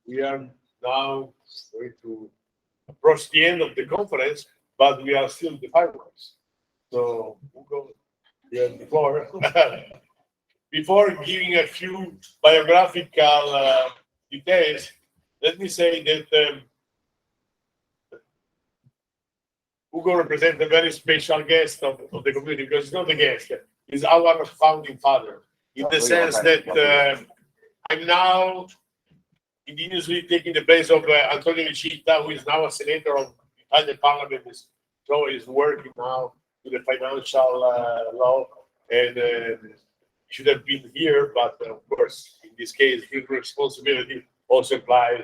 We are now going to approach the end of the conference, but we are still the fireworks. So, Ugo, you have the floor. Before giving a few biographical details, let me say that Ugo represents a very special guest of the community, because he's not a guest, he's our founding father, in the sense that I'm now indigenously taking the place of Antonio Licita, who is now a senator of the Italian Parliament, so he's working now with the financial law, and should have been here, but of course, in this case, his responsibility also implies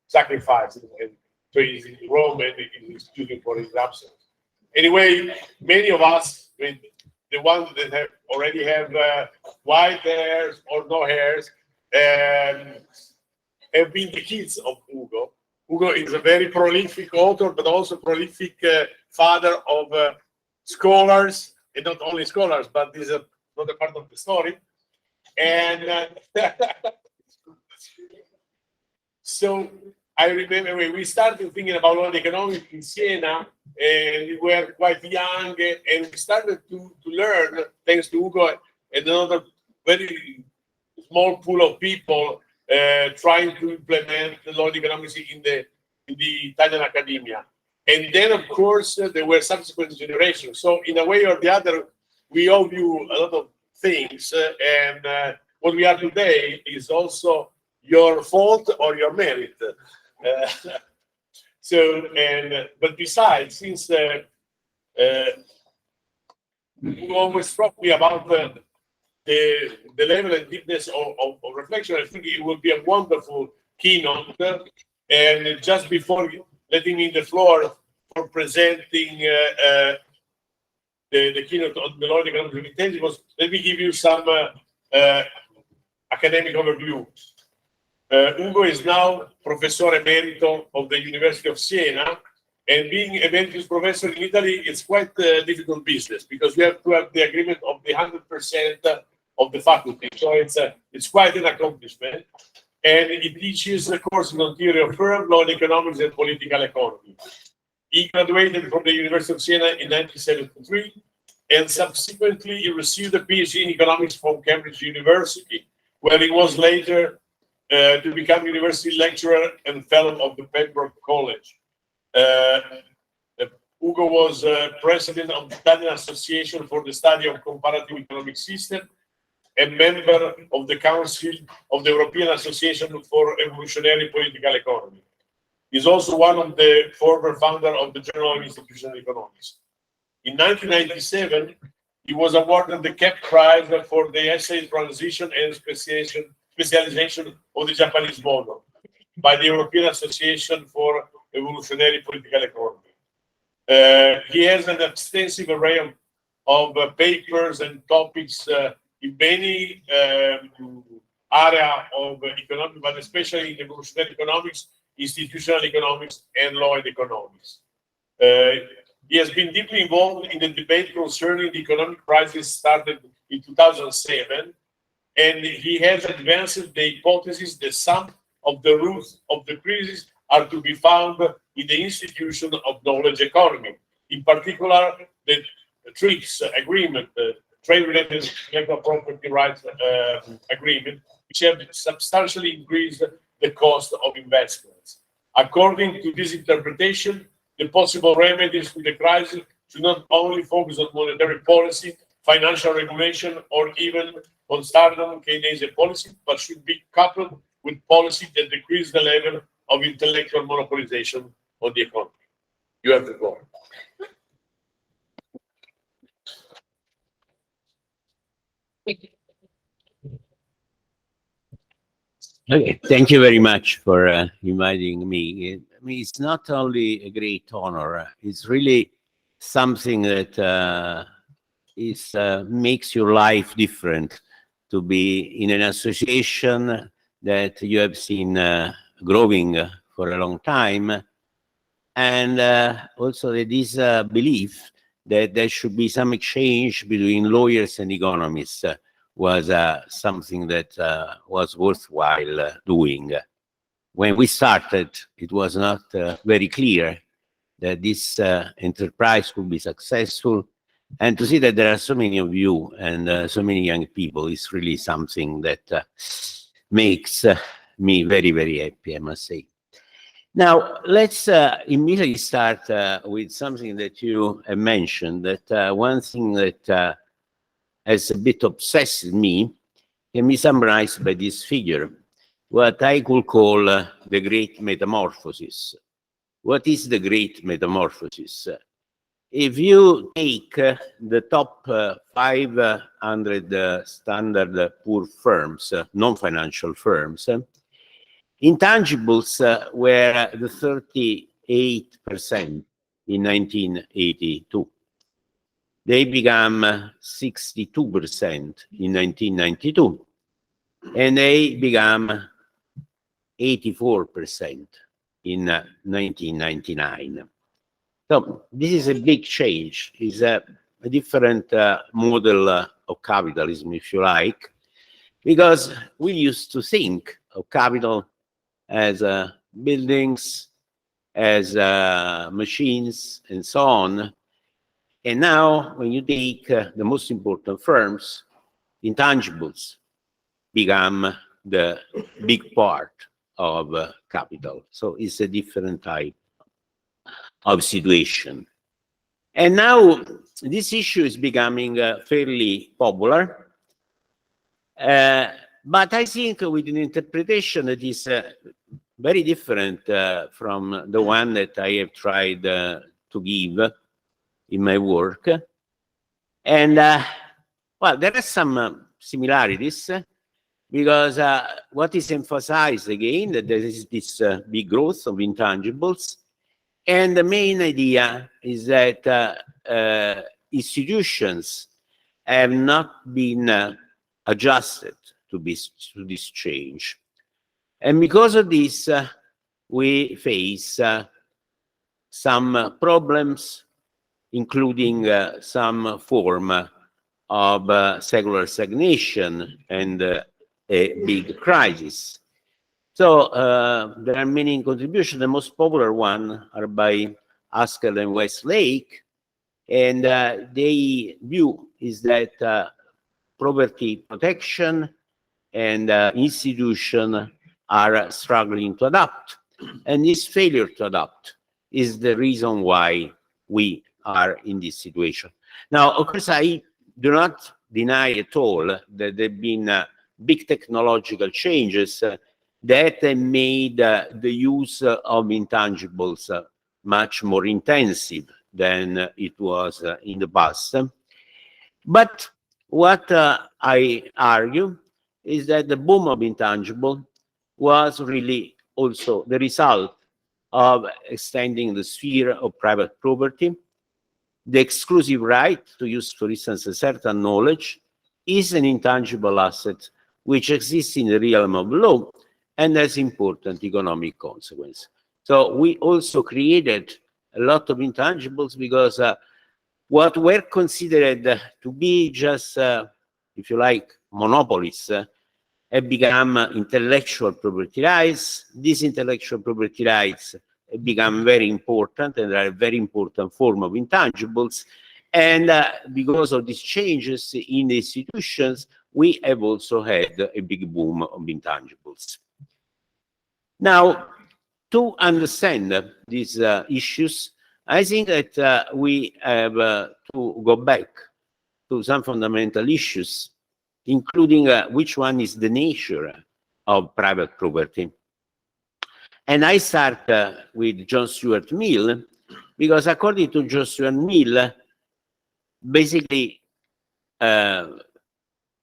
sacrifice, and so he's in Rome and he's student for his absence. Anyway, many of us, I mean, the ones that have already have white hairs or no hairs, have been the kids of Ugo. Ugo is a very prolific author, but also prolific father of scholars, and not only scholars, but this is another part of the story. And so I remember when we started thinking about world economics in Siena, and we were quite young, and we started to learn, thanks to Ugo and another very small pool of people, trying to implement the law of economics in the Italian academia. And then, of course, there were subsequent generations. So in a way or the other, we owe you a lot of things. And what we are today is also your fault or your merit. But besides, since you always struck me about the level and deepness of reflection, I think it will be a wonderful keynote. And just before letting me the floor for presenting the keynote on the law of economic intangibles, let me give you some academic overview. Ugo is now Professor Emerito of the University of Siena, and being emeritus professor in Italy, it's quite a difficult business, because you have to have the agreement of the 100% of the faculty. So it's quite an accomplishment. And he teaches the courses on theory of firm, law and economics, and political economy. He graduated from the University of Siena in 1973, and subsequently he received a PhD in economics from Cambridge University, where he was later to become university lecturer and fellow of the Pembroke College. Ugo was president of the Italian Association for the Study of Comparative Economic System, and member of the Council of the European Association for Evolutionary Political Economy. He's also one of the former founder of the Journal of Institutional Economics. In 1997, he was awarded the Keck Prize for the essay Transition and Specialization of the Japanese Model by the European Association for Evolutionary Political Economy. He has an extensive array of papers and topics in many areas of economics, but especially in evolutionary economics, institutional economics, and law and economics. He has been deeply involved in the debate concerning the economic crisis started in 2007, and he has advanced the hypothesis that some of the roots of the crisis are to be found in the institution of knowledge economy, in particular the TRIPS agreement, trade-related intellectual property rights agreement, which have substantially increased the cost of investments. According to this interpretation, the possible remedies to the crisis should not only focus on monetary policy, financial regulation, or even on standard Keynesian policy, but should be coupled with policy that decrease the level of intellectual monopolization of the economy. You have the floor. Okay, thank you very much for inviting me. I mean, it's not only a great honor, it's really something that makes your life different to be in an association that you have seen growing for a long time. And also there is a belief that there should be some exchange between lawyers and economists was something that was worthwhile doing. when we started, it was not very clear that this enterprise could be successful. And to see that there are so many of you and so many young people is really something that makes me very, very happy, I must say. Now, let's immediately start with something that you have mentioned, that one thing that has a bit obsessed me can be summarized by this figure, what I could call the great metamorphosis. What is the great metamorphosis? If you take the top 500 standard poor firms, non-financial firms, intangibles were the 38% in 1982. They became 62% in 1992, and they became 84% in 1999. So this is a big change. It's a different model of capitalism, if you like, because we used to think of capital as buildings, as machines, and so on. And now, when you take the most important firms, intangibles become the big part of capital. So it's a different type of situation. And now this issue is becoming fairly popular. But I think with an interpretation that is very different from the one that I have tried to give in my work. And well, there are some similarities because what is emphasized again, that there is this big growth of intangibles. And the main idea is that institutions have not been adjusted to this change. And because of this, we face some problems, including some form of secular stagnation and a big crisis. So there are many contributions. The most popular one are by Haskell and Westlake, and their view is that property protection and institution are struggling to adapt, and this failure to adapt is the reason why we are in this situation. Now, of course, I do not deny at all that there have been big technological changes that made the use of intangibles much more intensive than it was in the past. But what I argue is that the boom of intangible was really also the result of extending the sphere of private property. The exclusive right to use, for instance, a certain knowledge is an intangible asset which exists in the realm of law and has important economic consequence. So we also created a lot of intangibles because what were considered to be just, if you like, monopolies, have become intellectual property rights. These intellectual property rights have become very important and are a very important form of intangibles. And because of these changes in the institutions, we have also had a big boom of intangibles. Now, to understand these issues, I think that we have to go back to some fundamental issues, including which one is the nature of private property. And I start with John Stuart Mill, because according to John Stuart Mill, basically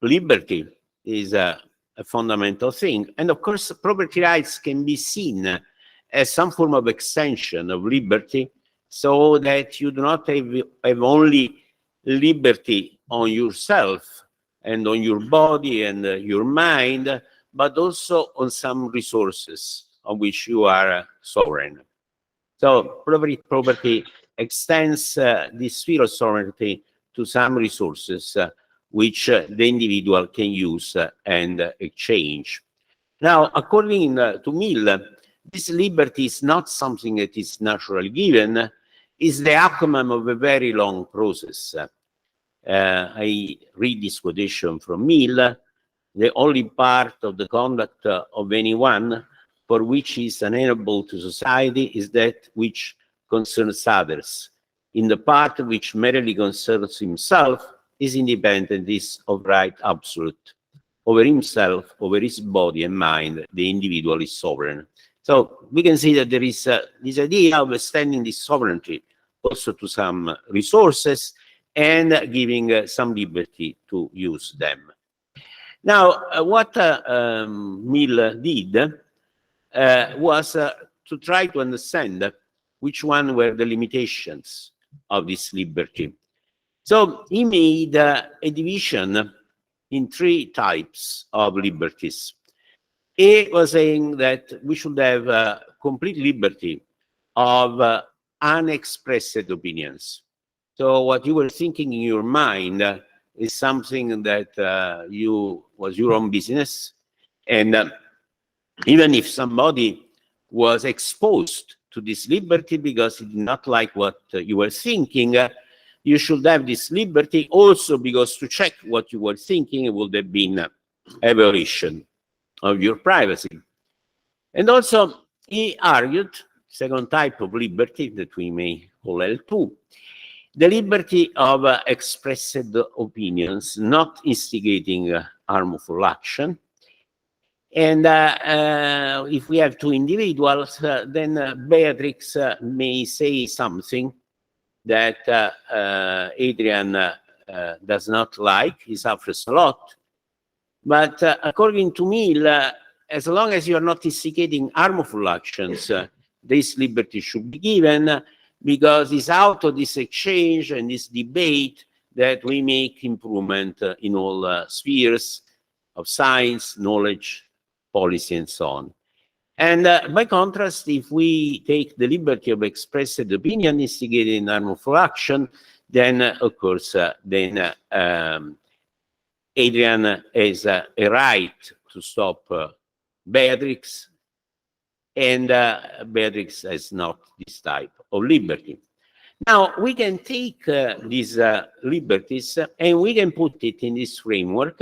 liberty is a fundamental thing. And of course, property rights can be seen as some form of extension of liberty, so that you do not have only liberty on yourself and on your body and your mind, but also on some resources on which you are sovereign. So property extends the sphere of sovereignty to some resources which the individual can use and exchange. Now, according to Mill, this liberty is not something that is naturally given, is the outcome of a very long process. I read this quotation from Mill: the only part of the conduct of anyone for which he is unable to society is that which concerns others. In the part which merely concerns himself, his independence is of right absolute. Over himself, over his body and mind, the individual is sovereign. So we can see that there is this idea of extending this sovereignty also to some resources and giving some liberty to use them. Now, what Mill did was to try to understand which one were the limitations of this liberty. So he made a division in 3 types of liberties. He was saying that we should have complete liberty of unexpressed opinions. So what you were thinking in your mind is something that was your own business. And even if somebody was exposed to this liberty because he did not like what you were thinking, you should have this liberty also because to check what you were thinking would have been a violation of your privacy. And also he argued, second type of liberty that we may call L2, the liberty of expressed opinions, not instigating harmful action. And if we have 2 individuals, then Beatrix may say something that Adrian does not like. He suffers a lot. But according to Mill, as long as you are not instigating harmful actions, this liberty should be given, because it's out of this exchange and this debate that we make improvement in all spheres of science, knowledge, policy, and so on. And by contrast, if we take the liberty of expressed opinion instigating harmful action, then of course, Adrian has a right to stop Beatrix, and Beatrix has not this type of liberty. Now, we can take these liberties and we can put it in this framework.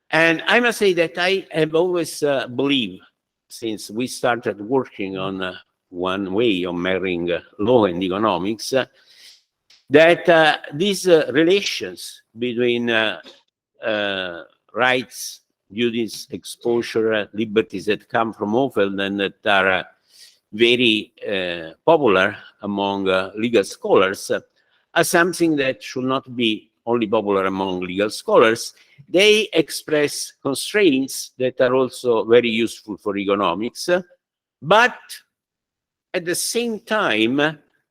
And I must say that I have always believed, since we started working on one way of marrying law and economics, that these relations between rights, duties, exposure, liberties that come from Ophel and that are very popular among legal scholars are something that should not be only popular among legal scholars. They express constraints that are also very useful for economics, but at the same time,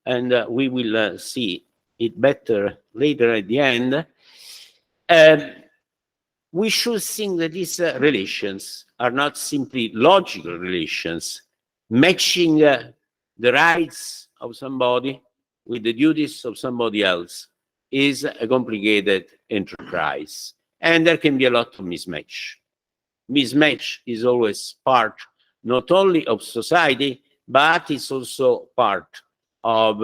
and we will see it better later at the end, we should think that these relations are not simply logical relations, matching the rights of somebody with the duties of somebody else is a complicated enterprise. And there can be a lot of mismatch. Mismatch is always part not only of society, but it's also part of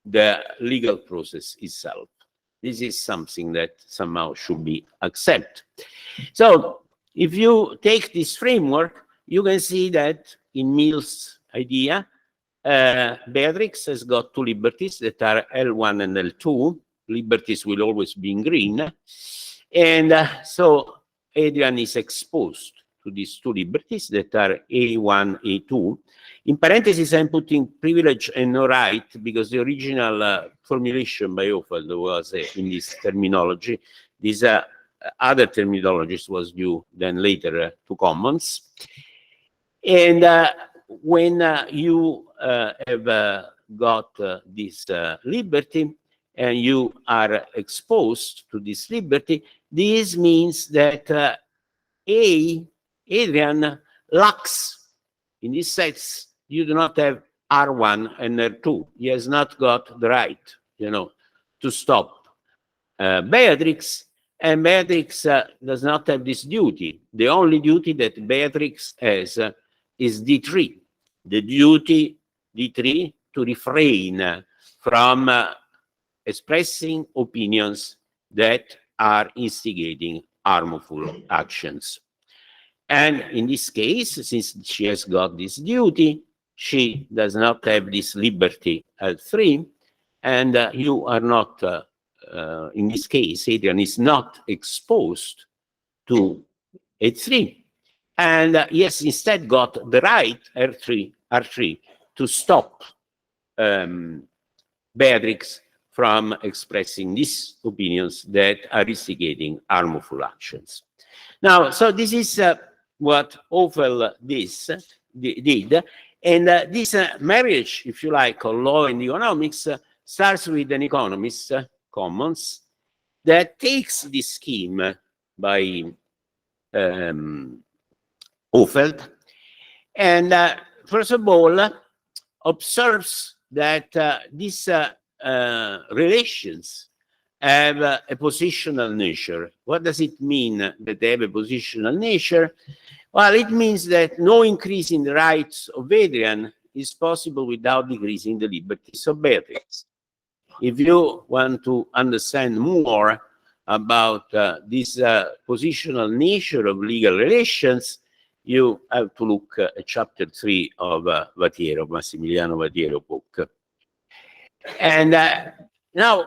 the legal process itself. This is something that somehow should be accepted. So if you take this framework, you can see that in Mill's idea, Beatrix has got 2 liberties that are L1 and L2. Liberties will always be in green. And so Adrian is exposed to these 2 liberties that are A1, A2. In parentheses, I'm putting privilege and no right because the original formulation by Ophel was in this terminology. These other terminologies was due then later to commons. And when you have got this liberty and you are exposed to this liberty, this means that Adrian lacks, in this sense, you do not have R1 and R2. He has not got the right, to stop Beatrix, and Beatrix does not have this duty. The only duty that Beatrix has is D3, the duty D3 to refrain from expressing opinions that are instigating harmful actions. And in this case, since she has got this duty, she does not have this liberty at 3, and you are not, in this case, Adrian is not exposed to A3. And yes, instead got the right, R3, to stop Beatrix from expressing these opinions that are instigating harmful actions. Now, so this is what Ophel did. And this marriage, if you like, of law and economics starts with an economist, Commons, that takes this scheme by Ophel, and first of all, observes that these relations have a positional nature. What does it mean that they have a positional nature? Well, it means that no increase in the rights of Adrian is possible without decreasing the liberties of Beatrix. If you want to understand more about this positional nature of legal relations, you have to look at chapter 3 of Massimiliano Vatiero book. And now,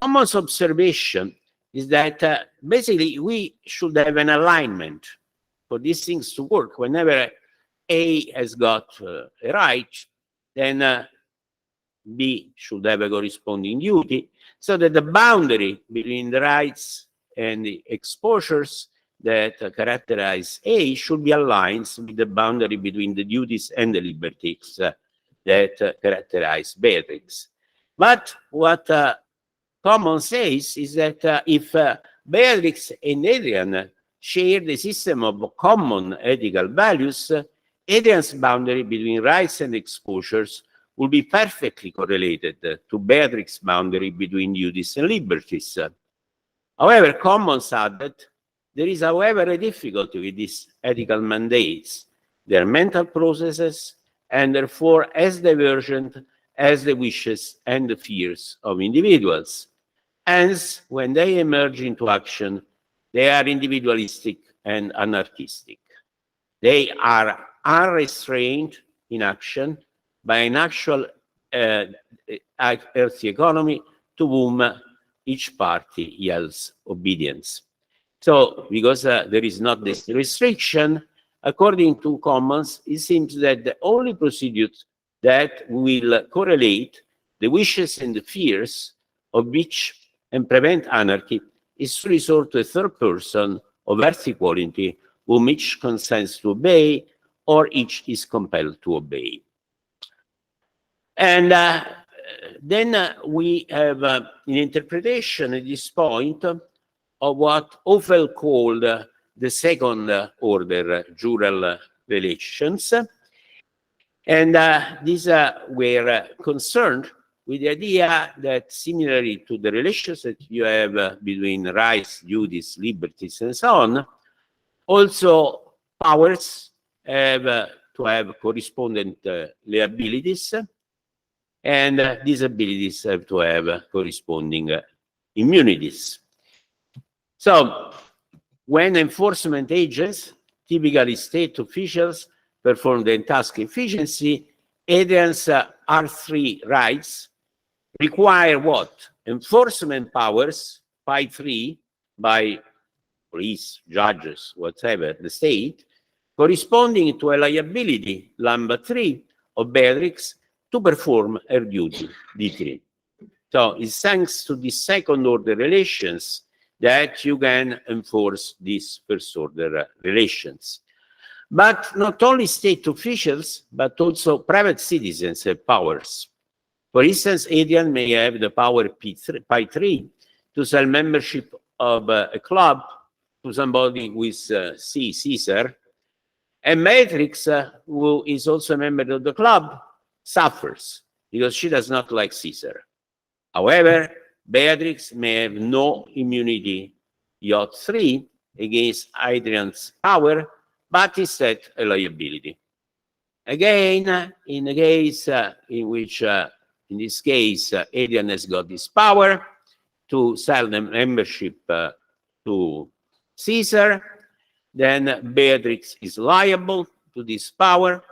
Commons' observation is that basically we should have an alignment for these things to work. Whenever A has got a right, then B should have a corresponding duty, so that the boundary between the rights and the exposures that characterize A should be aligned with the boundary between the duties and the liberties that characterize Beatrix. But what Commons says is that if Beatrix and Adrian share the system of common ethical values, Adrian's boundary between rights and exposures will be perfectly correlated to Beatrix's boundary between duties and liberties. However, Commons added, there is, however, a difficulty with these ethical mandates. They are mental processes and therefore as divergent as the wishes and the fears of individuals. Hence, when they emerge into action, they are individualistic and anarchistic. They are unrestrained in action by an actual earthly economy to whom each party yields obedience. So, because there is not this restriction, according to Commons, it seems that the only procedures that will correlate the wishes and the fears of each and prevent anarchy is to resort to a third person of earthly quality whom each consents to obey or each is compelled to obey. And then we have an interpretation at this point of what Ophel called the second order jural relations. And these were concerned with the idea that similarly to the relations that you have between rights, duties, liberties, and so on, also powers have to have correspondent liabilities, and these abilities have to have corresponding immunities. So, when enforcement agents, typically state officials, perform their task efficiency, Adrian's R3 rights require what? Enforcement powers, Pi 3, by police, judges, whatever, the state, corresponding to a liability, Lambda 3, of Beatrix to perform her duty, D3. So it's thanks to the second order relations that you can enforce these first order relations. But not only state officials, but also private citizens have powers. For instance, Adrian may have the power Pi 3 to sell membership of a club to somebody who is Caesar, and Beatrix, who is also a member of the club, suffers because she does not like Caesar. However, Beatrix may have no immunity, Yacht 3, against Adrian's power, but instead a liability. Again, in the case in which, in this case, Adrian has got this power to sell the membership to Caesar, then Beatrix is liable to this power.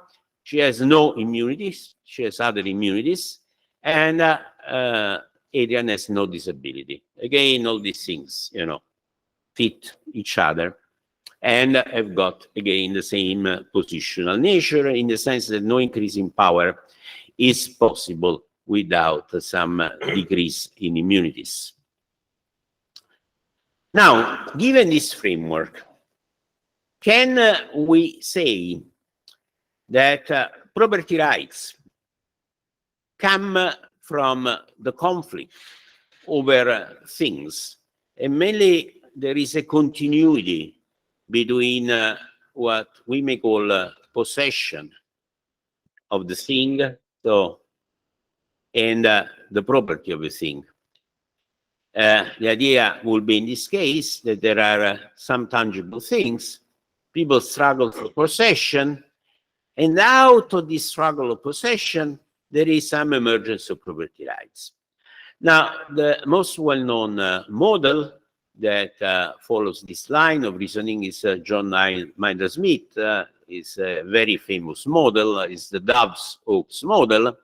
She has no immunities. She has other immunities. And Adrian has no disability. Again, all these things, fit each other and have got, again, the same positional nature in the sense that no increase in power is possible without some decrease in immunities. Now, given this framework, can we say that property rights come from the conflict over things, and mainly there is a continuity between what we may call possession of the thing, and the property of the thing. The idea will be in this case that there are some tangible things, people struggle for possession, and out of this struggle of possession, there is some emergence of property rights. Now, the most well-known model that follows this line of reasoning is John Maynard Smith. Is a very famous model, is the Doves-Oakes model.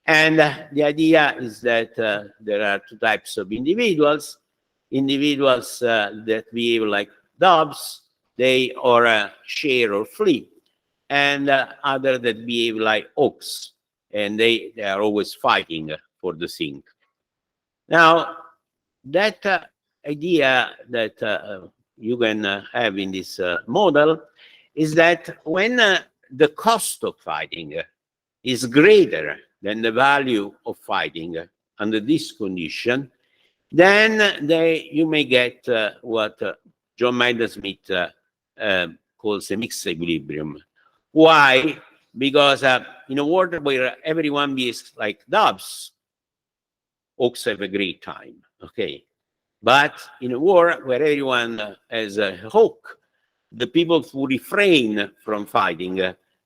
And the idea is that there are two types of individuals. Individuals that behave like doves, they or share or flee, and other that behave like oaks, and they are always fighting for the thing. Now, that idea that you can have in this model is that when the cost of fighting is greater than the value of fighting under this condition, then you may get what John Maynard Smith calls a mixed equilibrium. Why? Because in a world where everyone behaves like doves, oaks have a great time, okay? But in a war where everyone has a hawk, the people who refrain from fighting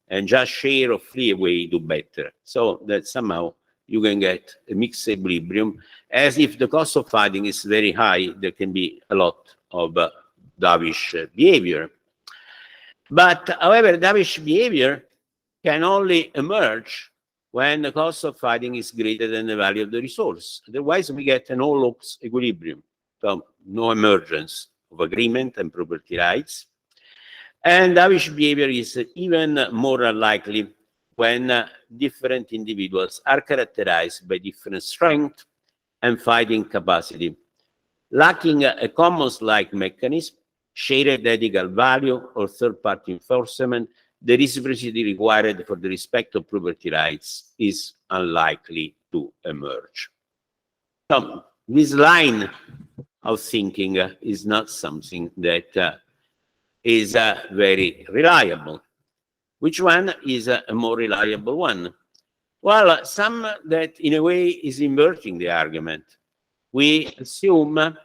and just share or flee away do better. So that somehow you can get a mixed equilibrium. As if the cost of fighting is very high, there can be a lot of dovish behavior. But however, dovish behavior can only emerge when the cost of fighting is greater than the value of the resource. Otherwise, we get an all oaks equilibrium. So no emergence of agreement and property rights. And dovish behavior is even more unlikely when different individuals are characterized by different strength and fighting capacity, lacking a commons-like mechanism, shared ethical value, or third-party enforcement. The reciprocity required for the respect of property rights is unlikely to emerge. So this line of thinking is not something that is very reliable. Which one is a more reliable one? Well, some that in a way is inverting the argument. We assume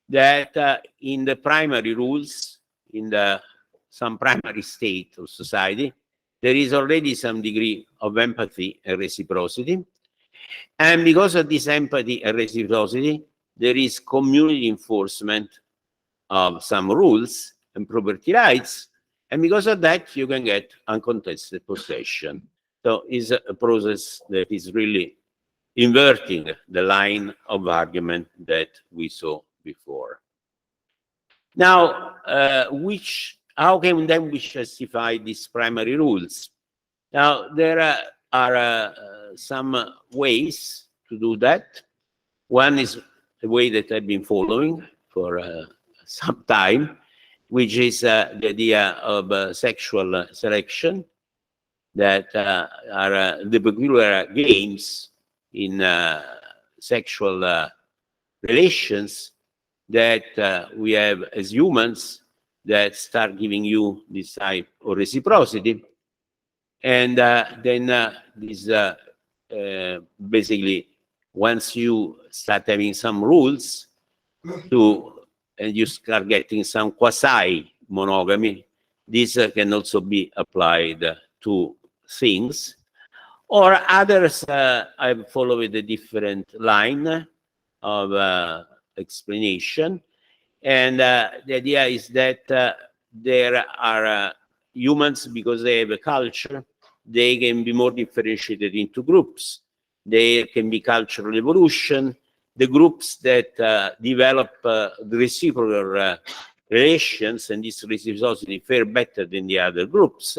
that in the primary rules, in some primary state of society, there is already some degree of empathy and reciprocity. And because of this empathy and reciprocity, there is community enforcement of some rules and property rights. And because of that, you can get uncontested possession. So it's a process that is really inverting the line of argument that we saw before. Now, how can then we justify these primary rules? Now, there are some ways to do that. One is the way that I've been following for some time, which is the idea of sexual selection, that are the peculiar games in sexual relations that we have as humans that start giving you this type of reciprocity. And then this basically, once you start having some rules and you start getting some quasi-monogamy, this can also be applied two things. Or others I followed a different line of explanation. And the idea is that there are humans, because they have a culture, they can be more differentiated into groups. They can be cultural evolution. The groups that develop the reciprocal relations and this reciprocity fare better than the other groups.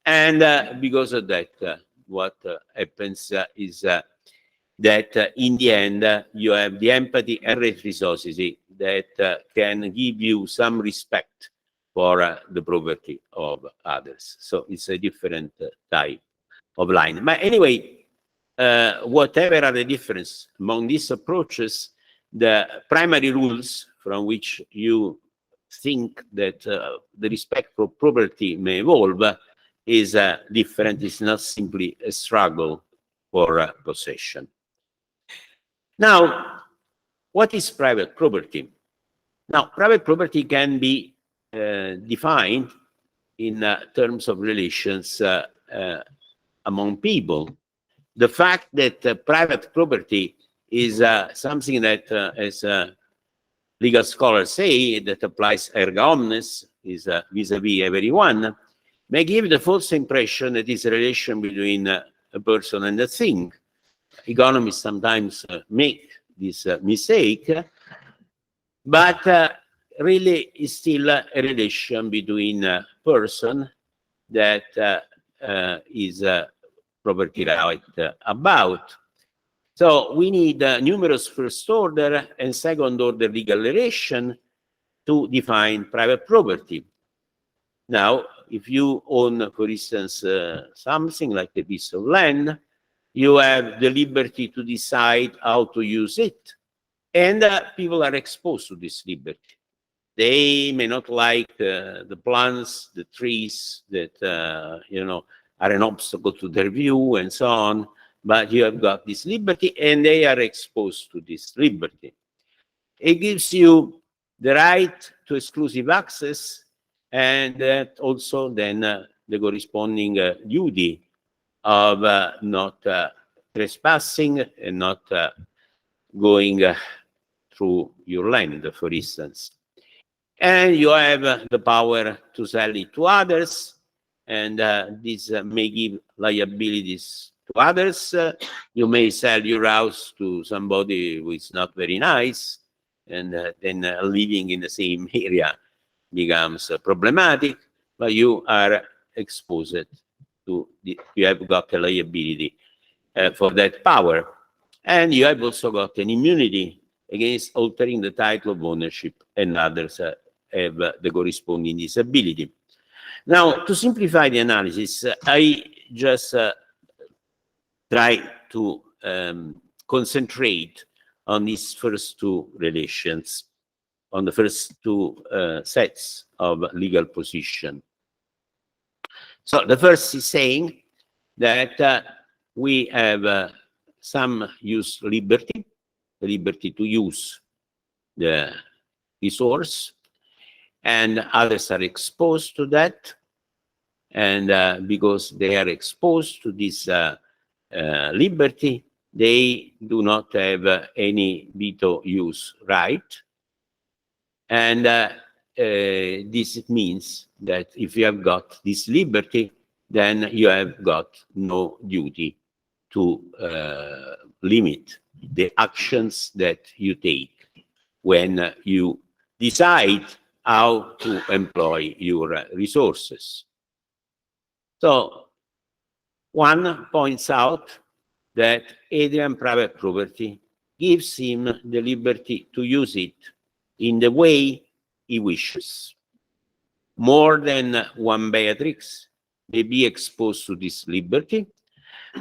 And because of that, what happens is that in the end, you have the empathy and reciprocity that can give you some respect for the property of others. So it's a different type of line. But anyway, whatever are the difference among these approaches, the primary rules from which you think that the respect for property may evolve is different. It's not simply a struggle for possession. Now, what is private property? Now, private property can be defined in terms of relations among people. The fact that private property is something that, as legal scholars say, that applies erga omnes, is vis-a-vis everyone, may give the false impression that it's a relation between a person and a thing. Economists sometimes make this mistake, but really it's still a relation between a person that is property right about. So we need numerous first order and second order legal relation to define private property. Now, if you own, for instance, something like a piece of land, you have the liberty to decide how to use it. And people are exposed to this liberty. They may not like the plants, the trees that, you know, are an obstacle to their view and so on, but you have got this liberty and they are exposed to this liberty. It gives you the right to exclusive access and that also then the corresponding duty of not trespassing and not going through your land, for instance. And you have the power to sell it to others, and this may give liabilities to others. You may sell your house to somebody who is not very nice, and then living in the same area becomes problematic, but you are exposed to you have got a liability for that power. And you have also got an immunity against altering the title of ownership, and others have the corresponding disability. Now, to simplify the analysis, I just try to concentrate on these first two relations, on the first two sets of legal position. So the first is saying that we have some use liberty, the liberty to use the resource, and others are exposed to that. And because they are exposed to this liberty, they do not have any veto use right. And this means that if you have got this liberty, then you have got no duty to limit the actions that you take when you decide how to employ your resources. So one points out that Adrian private property gives him the liberty to use it in the way he wishes. More than one Beatrix may be exposed to this liberty,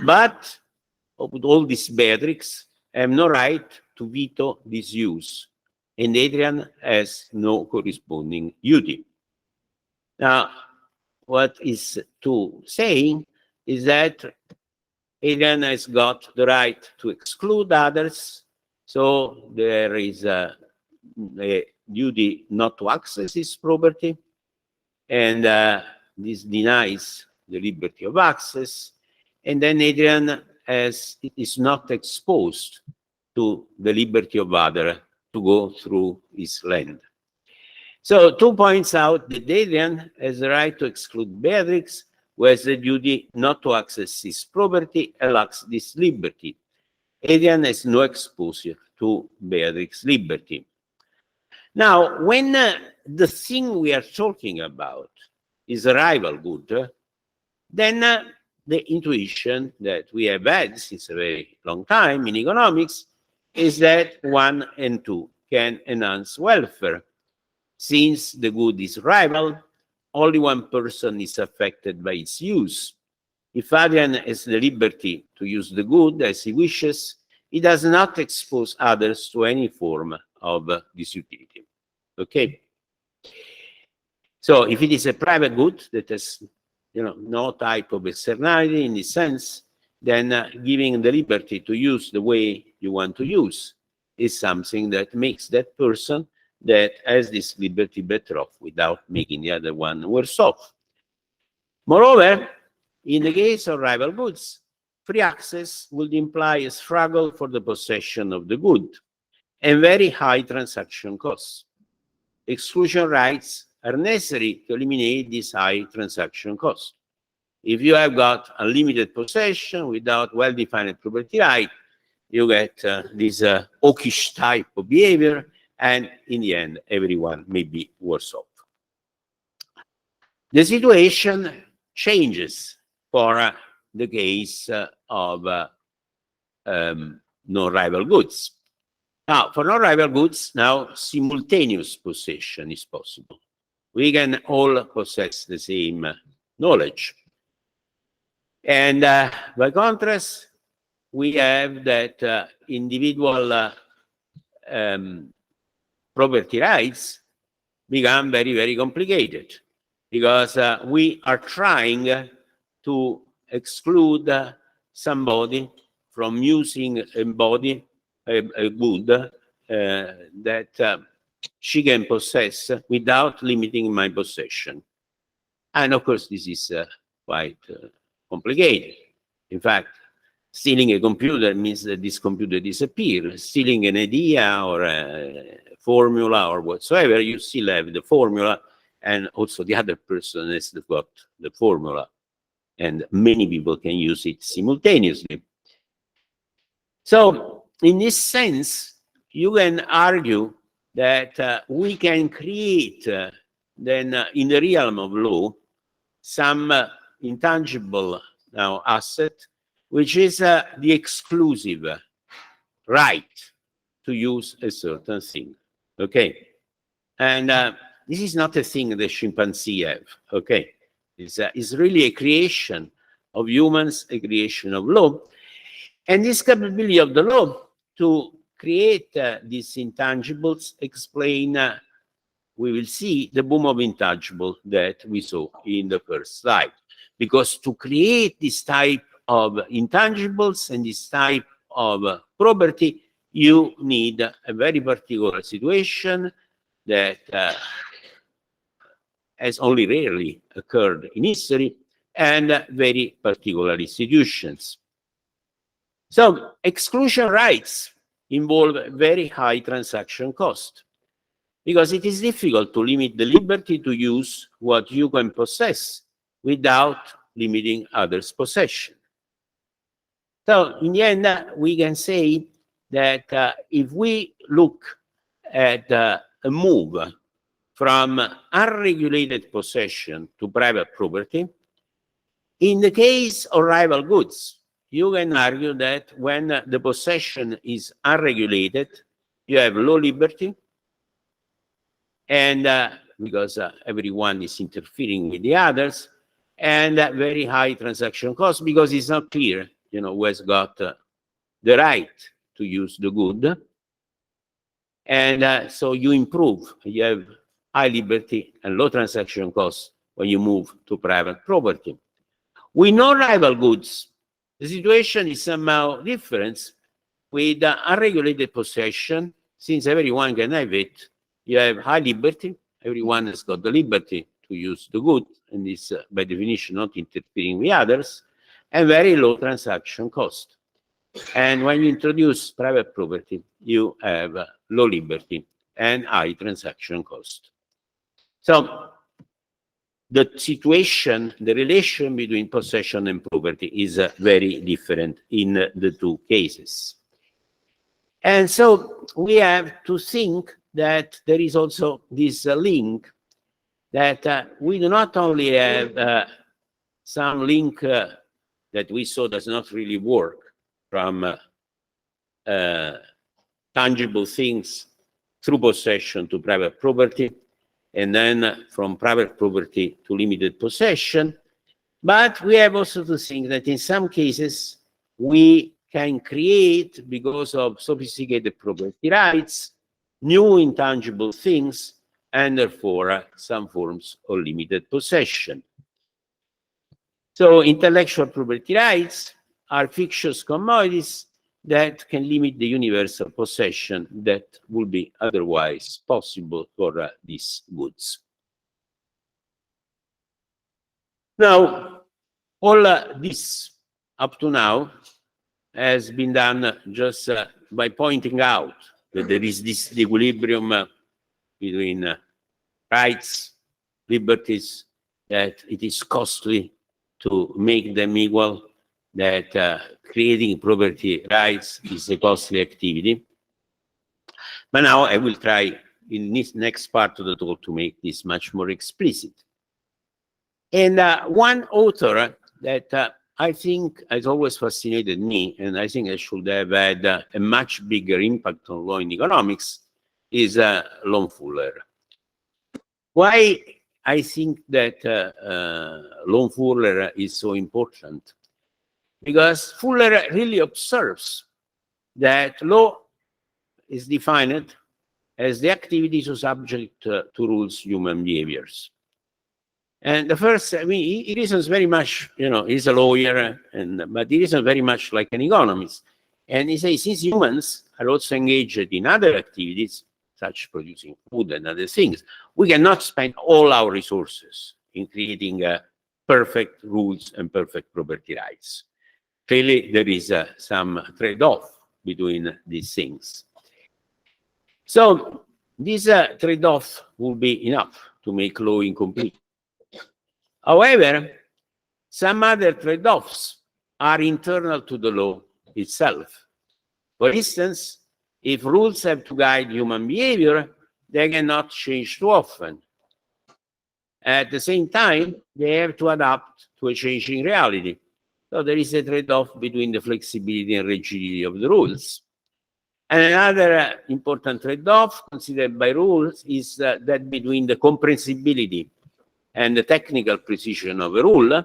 but all these Beatrix have no right to veto this use, and Adrian has no corresponding duty. Now, what is to say is that Adrian has got the right to exclude others, so there is a duty not to access his property, and this denies the liberty of access, and then Adrian is not exposed to the liberty of others to go through his land. So 2 points out that Adrian has the right to exclude Beatrix, who has the duty not to access his property and lacks this liberty. Adrian has no exposure to Beatrix's liberty. Now, when the thing we are talking about is a rival good, then the intuition that we have had since a very long time in economics is that 1 and 2 can enhance welfare. Since the good is rival, only one person is affected by its use. If Adrian has the liberty to use the good as he wishes, he does not expose others to any form of disutility. Okay? So if it is a private good that has no type of externality in this sense, then giving the liberty to use the way you want to use is something that makes that person that has this liberty better off without making the other one worse off. Moreover, in the case of rival goods, free access would imply a struggle for the possession of the good and very high transaction costs. Exclusion rights are necessary to eliminate this high transaction cost. If you have got unlimited possession without well-defined property right, you get this hawkish type of behavior, and in the end, everyone may be worse off. The situation changes for the case of non-rival goods. Now, for non-rival goods, now simultaneous possession is possible. We can all possess the same knowledge. And by contrast, we have that individual property rights become very, very complicated because we are trying to exclude somebody from using a body, a good that she can possess without limiting my possession. And of course, this is quite complicated. In fact, stealing a computer means that this computer disappears. Stealing an idea or a formula or whatsoever, you still have the formula, and also the other person has got the formula. And many people can use it simultaneously. So, in this sense, you can argue that we can create then in the realm of law some intangible asset, which is the exclusive right to use a certain thing. Okay, and this is not a thing the chimpanzee have. Okay, it's really a creation of humans, a creation of law, and this capability of the law to create these intangibles explain, we will see, the boom of intangible that we saw in the first slide. Because to create this type of intangibles and this type of property, you need a very particular situation that has only rarely occurred in history, and very particular institutions. So exclusion rights involve very high transaction cost because it is difficult to limit the liberty to use what you can possess without limiting others' possession. So in the end, we can say that if we look at a move from unregulated possession to private property, in the case of rival goods, you can argue that when the possession is unregulated, you have low liberty, and because everyone is interfering with the others, and very high transaction costs because it's not clear, who has got the right to use the good, and so you improve. You have high liberty and low transaction costs when you move to private property. With non-rival goods, the situation is somehow different. With unregulated possession, since everyone can have it, you have high liberty. Everyone has got the liberty to use the good, and is by definition not interfering with others, and very low transaction cost. And when you introduce private property, you have low liberty and high transaction cost. So the situation, the relation between possession and property is very different in the two cases. And so we have to think that there is also this link that we do not only have some link that we saw does not really work from tangible things through possession to private property, and then from private property to limited possession. But we have also to think that in some cases we can create, because of sophisticated property rights, new intangible things, and therefore some forms of limited possession. So intellectual property rights are fictitious commodities that can limit the universal possession that would be otherwise possible for these goods. Now, all this up to now has been done just by pointing out that there is this equilibrium between rights, liberties, that it is costly to make them equal, that creating property rights is a costly activity. But now I will try in this next part of the talk to make this much more explicit. And one author that I think has always fascinated me, and I think I should have had a much bigger impact on law and economics, is Lon Fuller. Why I think that Lon Fuller is so important? Because Fuller really observes that law is defined as the activities of subject to rules human behaviors. And the first, I mean, he reasons very much, you know, he's a lawyer, but he reasons very much like an economist. And he says, since humans are also engaged in other activities, such as producing food and other things, we cannot spend all our resources in creating perfect rules and perfect property rights. Clearly, there is some trade-off between these things. So this trade-off will be enough to make law incomplete. However, some other trade-offs are internal to the law itself. For instance, if rules have to guide human behavior, they cannot change too often. At the same time, they have to adapt to a changing reality. So there is a trade-off between the flexibility and rigidity of the rules. And another important trade-off considered by rules is that between the comprehensibility and the technical precision of a rule.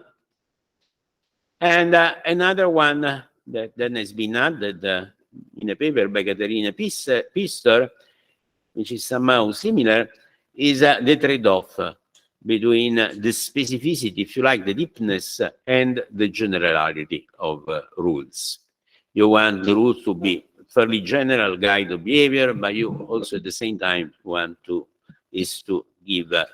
And another one that then has been added in a paper by Caterina Pister, which is somehow similar, is the trade-off between the specificity, if you like, the deepness, and the generality of rules. You want the rules to be fairly general guide of behavior, but you also at the same time want to give a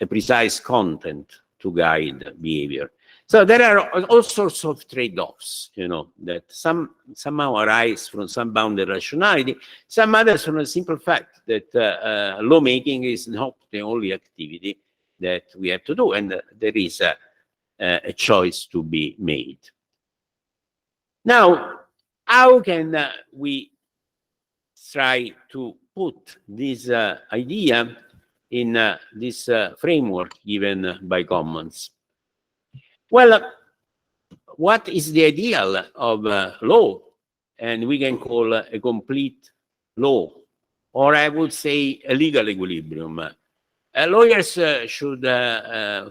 precise content to guide behavior. So there are all sorts of trade-offs, you know, that somehow arise from some bounded rationality, some others from a simple fact that lawmaking is not the only activity that we have to do, and there is a choice to be made. Now, how can we try to put this idea in this framework given by Commons? Well, what is the ideal of law? And we can call a complete law, or I would say a legal equilibrium. Lawyers should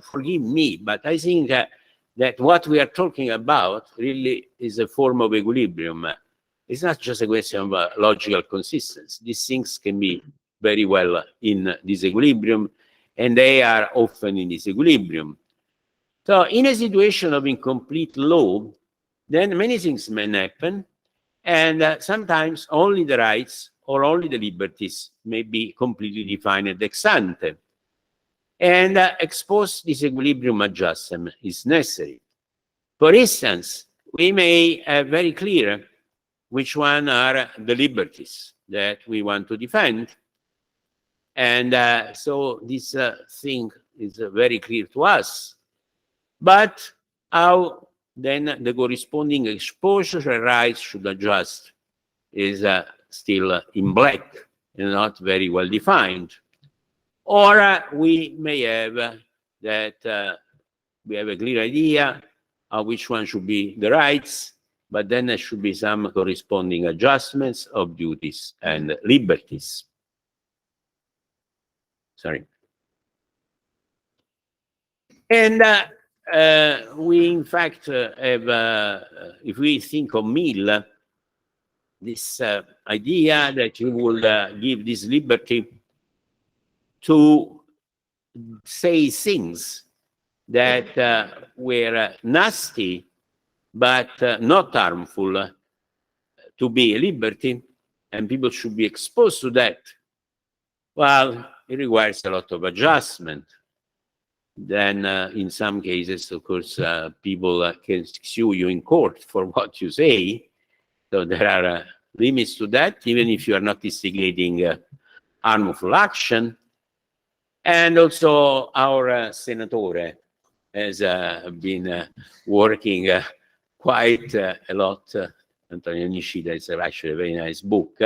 forgive me, but I think that what we are talking about really is a form of equilibrium. It's not just a question of logical consistency. These things can be very well in this equilibrium, and they are often in this equilibrium. So in a situation of incomplete law, then many things may happen, and sometimes only the rights or only the liberties may be completely defined ex ante. And exposed disequilibrium adjustment is necessary. For instance, we may have very clear which one are the liberties that we want to defend. And so this thing is very clear to us. But how then the corresponding exposure rights should adjust is still in black and not very well defined. Or we may have that we have a clear idea of which one should be the rights, but then there should be some corresponding adjustments of duties and liberties. Sorry. And we, in fact, have, if we think of Mill, this idea that you will give this liberty to say things that were nasty but not harmful to be a liberty, and people should be exposed to that. Well, it requires a lot of adjustment. Then in some cases, of course, people can sue you in court for what you say. So there are limits to that, even if you are not instigating harmful action. And also our Senatore has been working quite a lot, Antonio Nishida is actually a very nice book,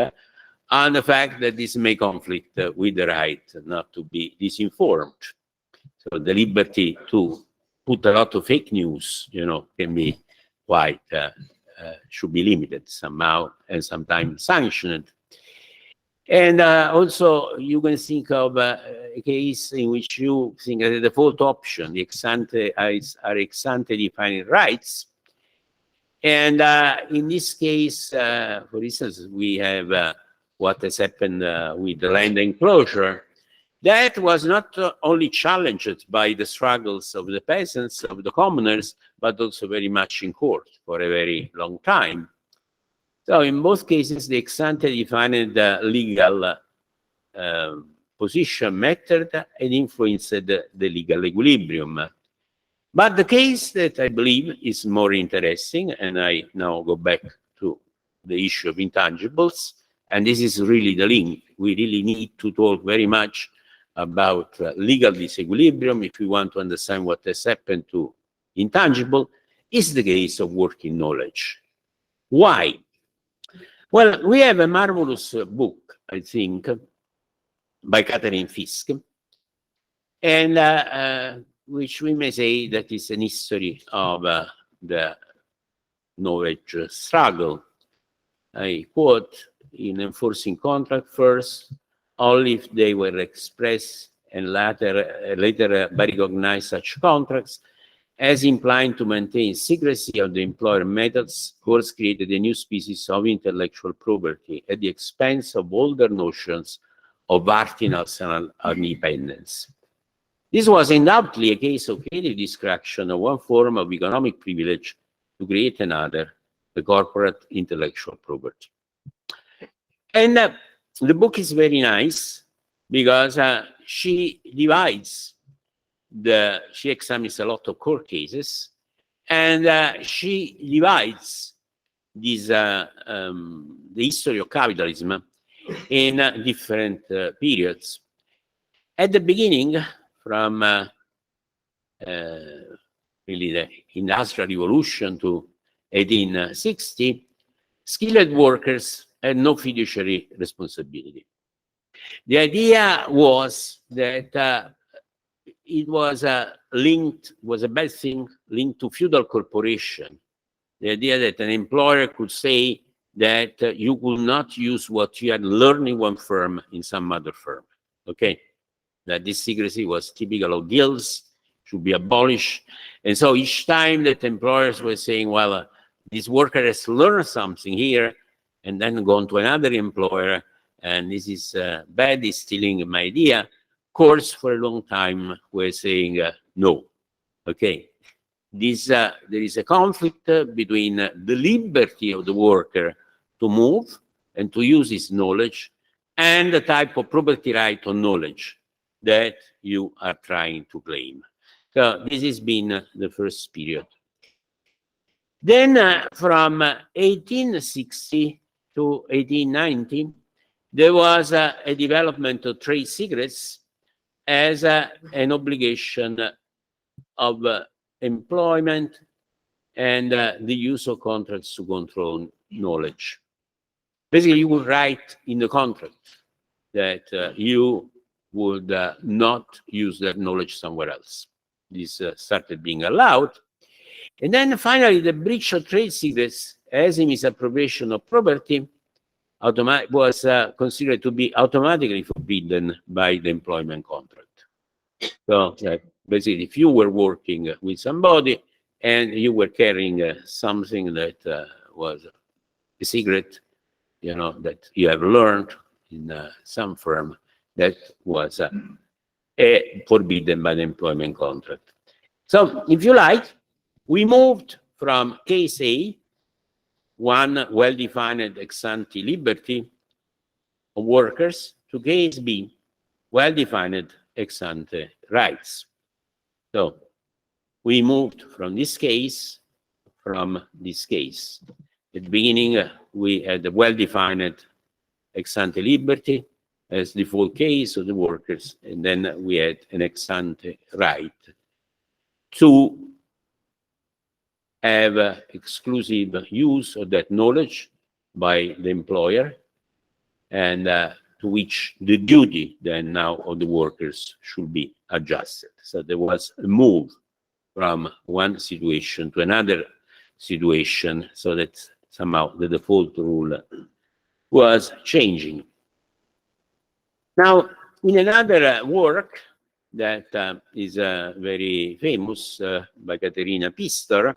on the fact that this may conflict with the right not to be disinformed. So the liberty to put a lot of fake news, you know, can be quite, should be limited somehow and sometimes sanctioned. And also you can think of a case in which you think that the default option, the ex-ante are ex-ante defining rights. And in this case, for instance, we have what has happened with the land enclosure. That was not only challenged by the struggles of the peasants, of the commoners, but also very much in court for a very long time. So in both cases, the ex-ante defined legal position mattered and influenced the legal equilibrium. But the case that I believe is more interesting, and I now go back to the issue of intangibles, and this is really the link. We really need to talk very much about legal disequilibrium if we want to understand what has happened to intangible, is the case of working knowledge. Why? Well, we have a marvelous book, I think, by Catherine Fisk, and which we may say that is an history of the knowledge struggle. I quote, in enforcing contract first, only if they were expressed and later by recognized such contracts as implying to maintain secrecy of the employer methods, courts created a new species of intellectual property at the expense of older notions of artisanal independence. This was undoubtedly a case of creative destruction of one form of economic privilege to create another, the corporate intellectual property. And the book is very nice because she divides she examines a lot of court cases, and she divides this, the history of capitalism in different periods. At the beginning, from really the Industrial Revolution to 1860, skilled workers had no fiduciary responsibility. The idea was that it was was a bad thing linked to feudal corporation. The idea that an employer could say that you could not use what you had learned in one firm in some other firm, okay? That this secrecy was typical of guilds, should be abolished. And so each time that employers were saying, well, this worker has learned something here and then gone to another employer, and this is bad, he's stealing my idea, courts for a long time were saying no, okay? There is a conflict between the liberty of the worker to move and to use his knowledge and the type of property right on knowledge. that you are trying to claim. So this has been the first period. Then from 1860 to 1890, there was a development of trade secrets as an obligation of employment and the use of contracts to control knowledge. Basically, you would write in the contract that you would not use that knowledge somewhere else. This started being allowed. And then finally, the breach of trade secrets as a misappropriation of property was considered to be automatically forbidden by the employment contract. So basically, if you were working with somebody and you were carrying something that was a secret, you know, that you have learned in some firm, that was forbidden by the employment contract. So if you like, we moved from case A, one well-defined ex-ante liberty of workers, to case B, well-defined ex-ante rights. So we moved from this case. At the beginning, we had a well-defined ex-ante liberty as default case of the workers, and then we had an ex-ante right to have exclusive use of that knowledge by the employer, and to which the duty then now of the workers should be adjusted. So there was a move from one situation to another situation, so that somehow the default rule was changing. Now, in another work that is very famous by Caterina Pistor,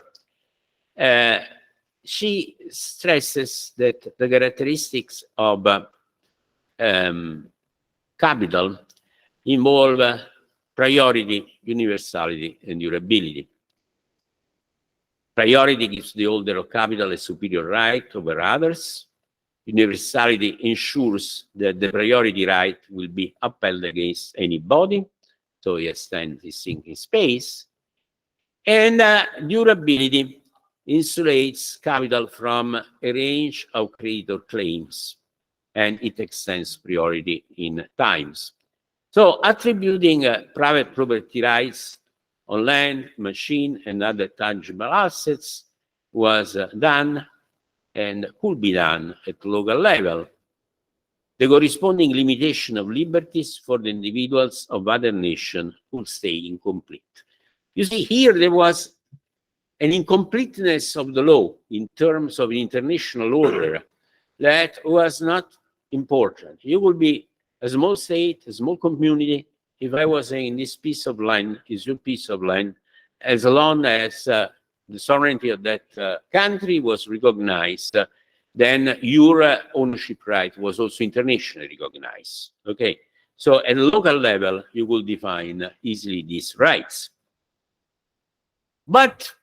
she stresses that the characteristics of capital involve priority, universality, and durability. Priority gives the holder of capital a superior right over others. Universality ensures that the priority right will be upheld against anybody, so he extends his thinking space. And durability insulates capital from a range of creditor claims, and it extends priority in times. So attributing private property rights on land, machine, and other tangible assets was done and could be done at local level. The corresponding limitation of liberties for the individuals of other nations would stay incomplete. You see, here there was an incompleteness of the law in terms of international order that was not important. You would be a small state, a small community. If I was saying this piece of land is your piece of land, as long as the sovereignty of that country was recognized, then your ownership right was also internationally recognized. Okay, so at local level, you will define easily these rights. But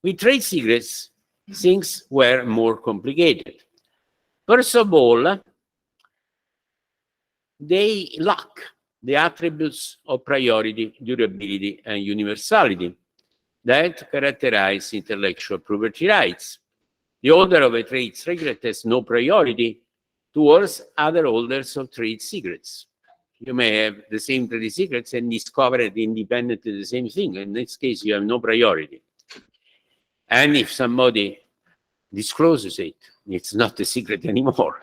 with trade secrets, things were more complicated. First of all, they lack the attributes of priority, durability, and universality that characterize intellectual property rights. The holder of a trade secret has no priority towards other holders of trade secrets. You may have the same trade secrets and discover it independently the same thing. In this case, you have no priority. And if somebody discloses it, it's not a secret anymore.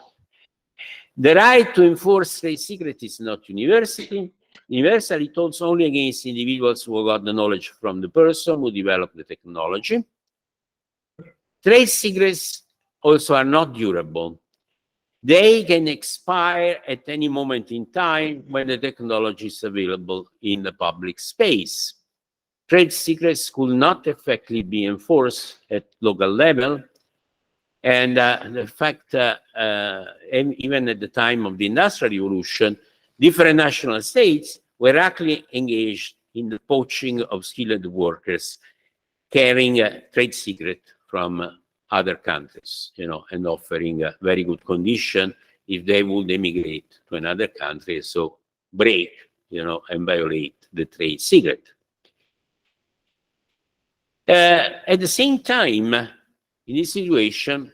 The right to enforce trade secret is not universal. It holds only against individuals who got the knowledge from the person who developed the technology. Trade secrets also are not durable. They can expire at any moment in time when the technology is available in the public space. Trade secrets could not effectively be enforced at local level. And the fact, even at the time of the Industrial Revolution, different national states were actually engaged in the poaching of skilled workers, carrying trade secret from other countries, you know, and offering a very good condition if they would emigrate to another country, so break and violate the trade secret. At the same time, in this situation,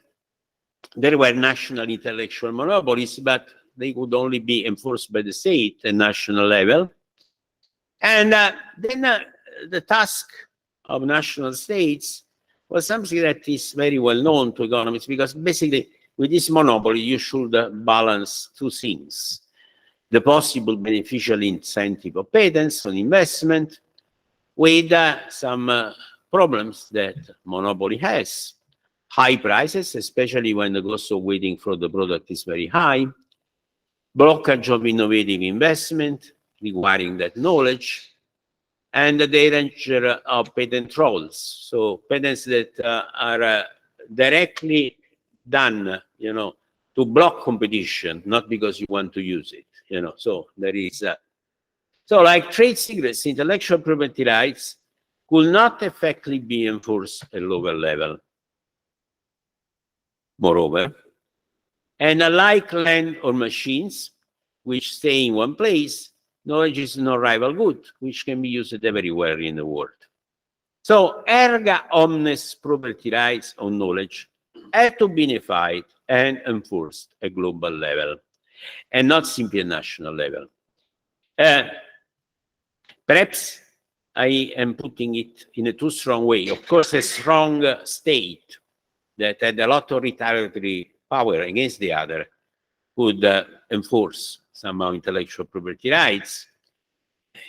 there were national intellectual monopolies, but they could only be enforced by the state at national level. And then the task of national states was something that is very well known to economists, because basically with this monopoly, you should balance two things: the possible beneficial incentive of patents on investment with some problems that monopoly has. High prices, especially when the cost of waiting for the product is very high, blockage of innovative investment, requiring that knowledge, and the danger of patent trolls. So patents that are directly done, to block competition, not because you want to use it, So there is, so like trade secrets, intellectual property rights could not effectively be enforced at local level. Moreover, and unlike land or machines, which stay in one place, knowledge is no rival good, which can be used everywhere in the world. So erga omnes property rights on knowledge have to be unified and enforced at global level, and not simply at national level. Perhaps I am putting it in a too strong way. Of course, a strong state that had a lot of retaliatory power against the other could enforce somehow intellectual property rights.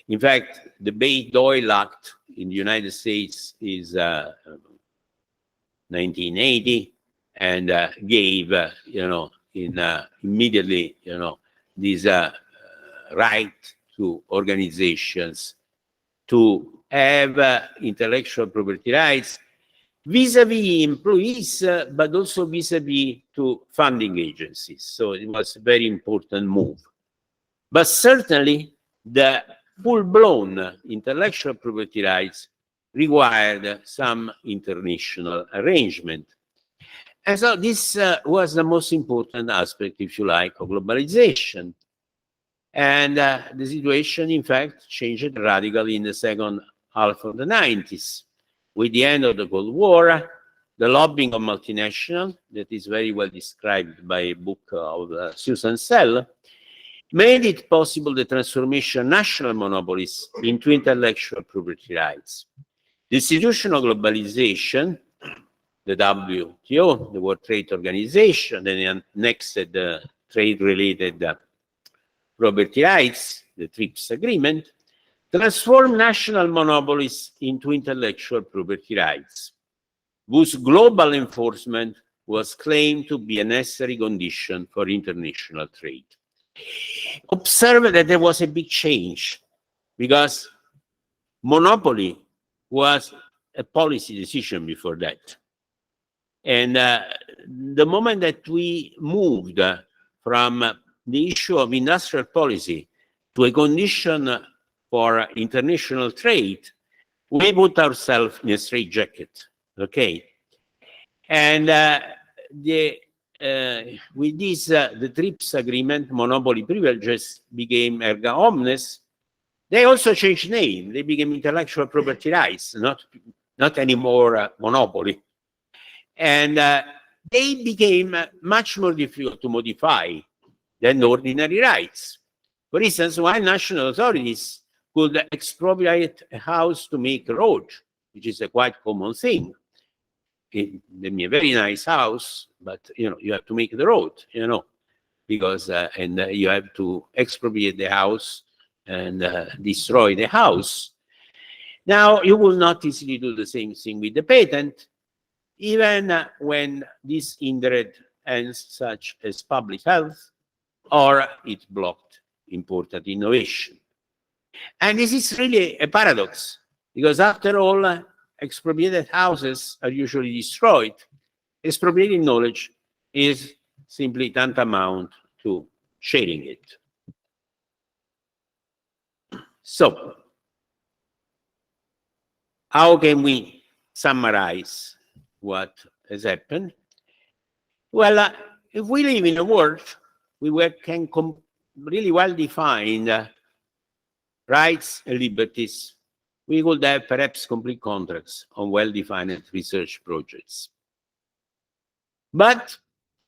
In fact, the Bayh-Dole Act in the United States is 1980, and gave, immediately, this right to organizations to have intellectual property rights vis-a-vis employees, but also vis-a-vis to funding agencies. So it was a very important move. But certainly, the full-blown intellectual property rights required some international arrangement. And so this was the most important aspect, if you like, of globalization. And the situation, in fact, changed radically in the second half of the 90s. With the end of the Cold War, the lobbying of multinationals, that is very well described by a book of Susan Sell, made it possible the transformation of national monopolies into intellectual property rights. The institution of globalization, the WTO, the World Trade Organization, then next the trade-related property rights, the TRIPS agreement, transformed national monopolies into intellectual property rights, whose global enforcement was claimed to be a necessary condition for international trade. Observe that there was a big change, because monopoly was a policy decision before that. And the moment that we moved from the issue of industrial policy to a condition for international trade, we put ourselves in a straitjacket, okay? And with this, the TRIPS agreement, monopoly privileges became erga omnes. They also changed name. They became intellectual property rights, not anymore monopoly. And they became much more difficult to modify than ordinary rights. For instance, while national authorities could expropriate a house to make a road, which is a quite common thing. It may be a very nice house, but you have to make the road, because and you have to expropriate the house and destroy the house. Now, you will not easily do the same thing with the patent, even when this hindered ends such as public health, or it blocked important innovation. And this is really a paradox, because after all, expropriated houses are usually destroyed. Expropriating knowledge is simply tantamount to sharing it. So, how can we summarize what has happened? Well, if we live in a world, we can really well define rights and liberties, we could have perhaps complete contracts on well-defined research projects. But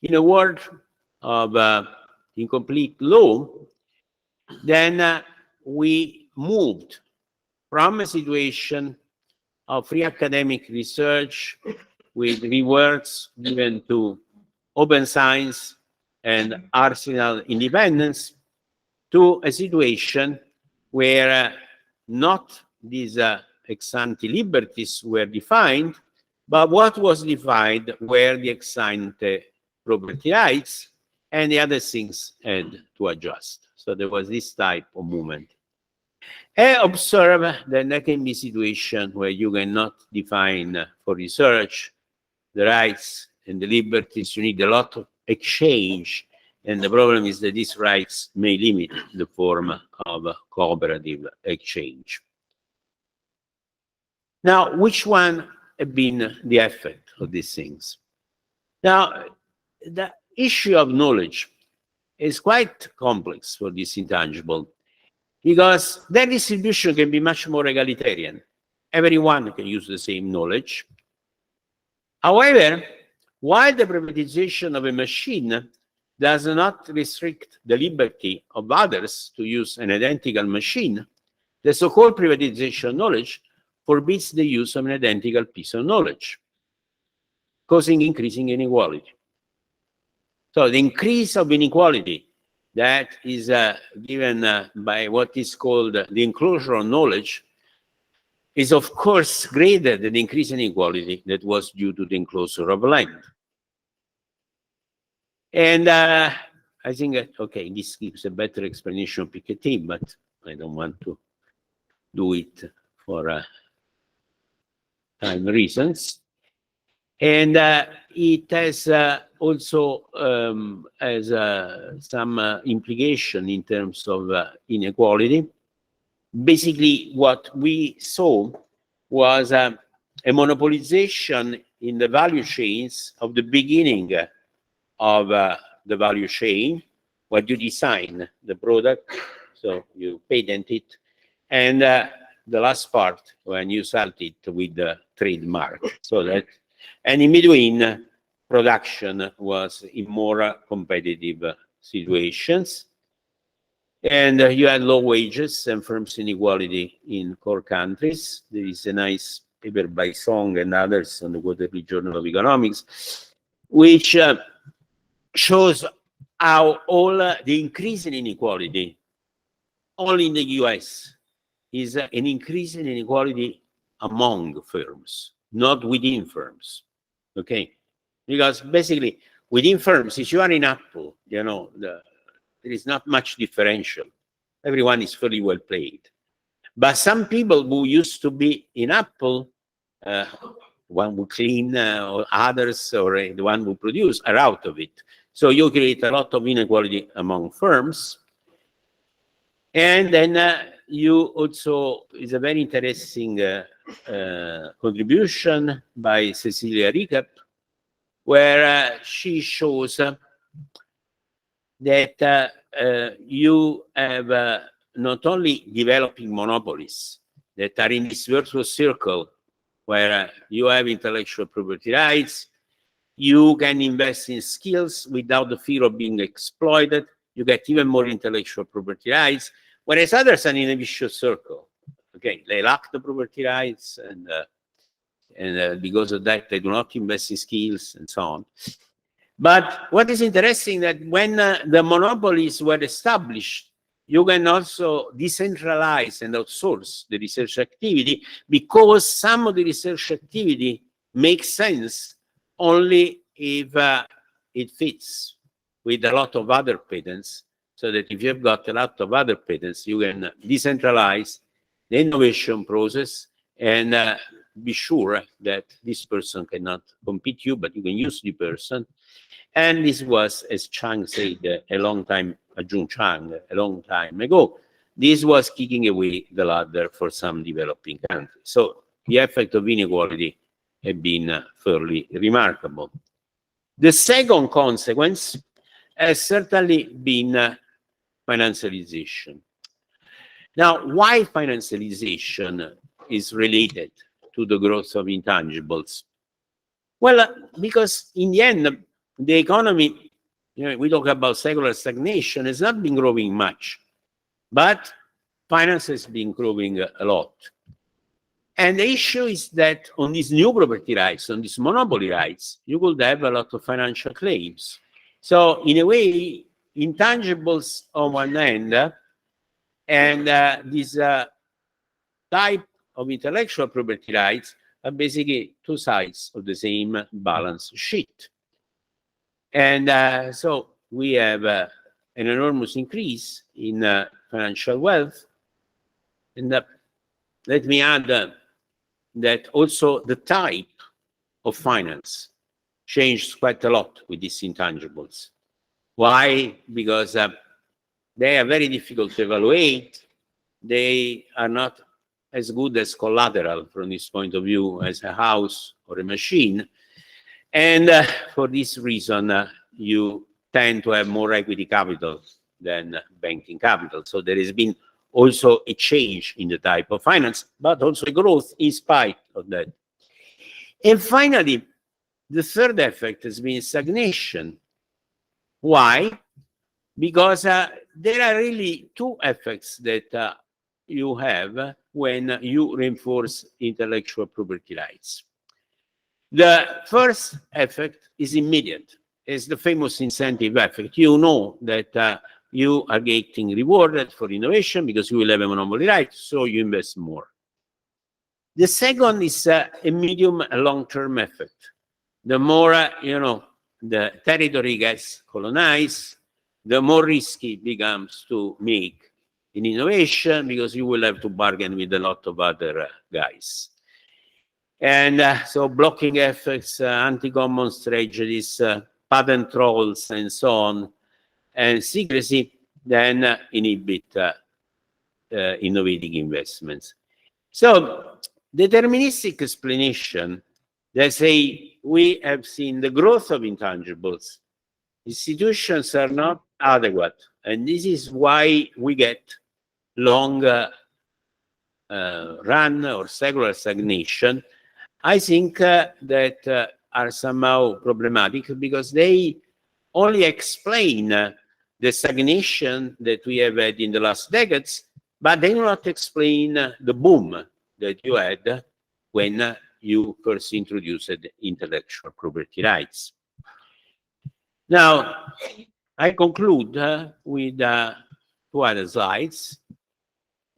in a world of incomplete law, then we moved from a situation of free academic research with rewards given to open science and arsenal independence to a situation where not these ex-ante liberties were defined, but what was defined were the ex-ante property rights, and the other things had to adjust. So there was this type of movement. I observe that there can be situations where you cannot define for research the rights and the liberties. You need a lot of exchange, and the problem is that these rights may limit the form of cooperative exchange. Now, which one have been the effect of these things? Now, the issue of knowledge is quite complex for this intangible, because their distribution can be much more egalitarian. Everyone can use the same knowledge. However, while the privatization of a machine does not restrict the liberty of others to use an identical machine, the so-called privatization of knowledge forbids the use of an identical piece of knowledge, causing increasing inequality. So the increase of inequality that is given by what is called the enclosure of knowledge is, of course, greater than the increase in inequality that was due to the enclosure of land. And I think that, okay, this gives a better explanation of Piketty, but I don't want to do it for time reasons. And it has also has some implication in terms of inequality. Basically, what we saw was a monopolization in the value chains of the beginning of the value chain, where you design the product, so you patent it, and the last part when you sell it with the trademark. So that, and in between, production was in more competitive situations. And you had low wages and firms inequality in core countries. There is a nice paper by Song and others on the Quarterly Journal of Economics, which shows how all the increase in inequality only in the US is an increase in inequality among firms, not within firms. Okay, because basically within firms, if you are in Apple, you know, there is not much differential. Everyone is fairly well paid. But some people who used to be in Apple, one who clean or others, or the one who produce, are out of it. So you create a lot of inequality among firms. And then you also, is a very interesting contribution by Cecilia Ricap, where she shows that you have not only developing monopolies that are in this virtuous circle where you have intellectual property rights, you can invest in skills without the fear of being exploited, you get even more intellectual property rights, whereas others are in a vicious circle. Okay, they lack the property rights, and because of that, they do not invest in skills and so on. But what is interesting that when the monopolies were established, you can also decentralize and outsource the research activity, because some of the research activity makes sense only if it fits with a lot of other patents, so that if you've got a lot of other patents, you can decentralize the innovation process and be sure that this person cannot compete you, but you can use the person. And this was, as Chang said a long time, Jun Chang, a long time ago, this was kicking away the ladder for some developing countries. So the effect of inequality have been fairly remarkable. The second consequence has certainly been financialization. Now, why financialization is related to the growth of intangibles? Well, because in the end, the economy, we talk about secular stagnation, has not been growing much, but finance has been growing a lot. And the issue is that on these new property rights, on these monopoly rights, you could have a lot of financial claims. So in a way, intangibles on one end, and this type of intellectual property rights are basically two sides of the same balance sheet. And so we have an enormous increase in financial wealth. And let me add that also the type of finance changed quite a lot with these intangibles. Why? Because they are very difficult to evaluate. They are not as good as collateral from this point of view as a house or a machine. And for this reason, you tend to have more equity capital than banking capital. So there has been also a change in the type of finance, but also a growth in spite of that. And finally, the third effect has been stagnation. Why? Because there are really two effects that you have when you reinforce intellectual property rights. The first effect is immediate. It's the famous incentive effect. You know that you are getting rewarded for innovation because you will have a monopoly right, so you invest more. The second is a medium and long-term effect. The more, the territory gets colonized, the more risky it becomes to make an innovation because you will have to bargain with a lot of other guys. And so blocking effects, anti-common strategies, patent trolls, and so on, and secrecy then inhibit innovating investments. So deterministic explanation, they say we have seen the growth of intangibles. Institutions are not adequate, and this is why we get long run or secular stagnation. I think that are somehow problematic because they only explain the stagnation that we have had in the last decades, but they do not explain the boom that you had when you first introduced intellectual property rights. Now, I conclude with two other slides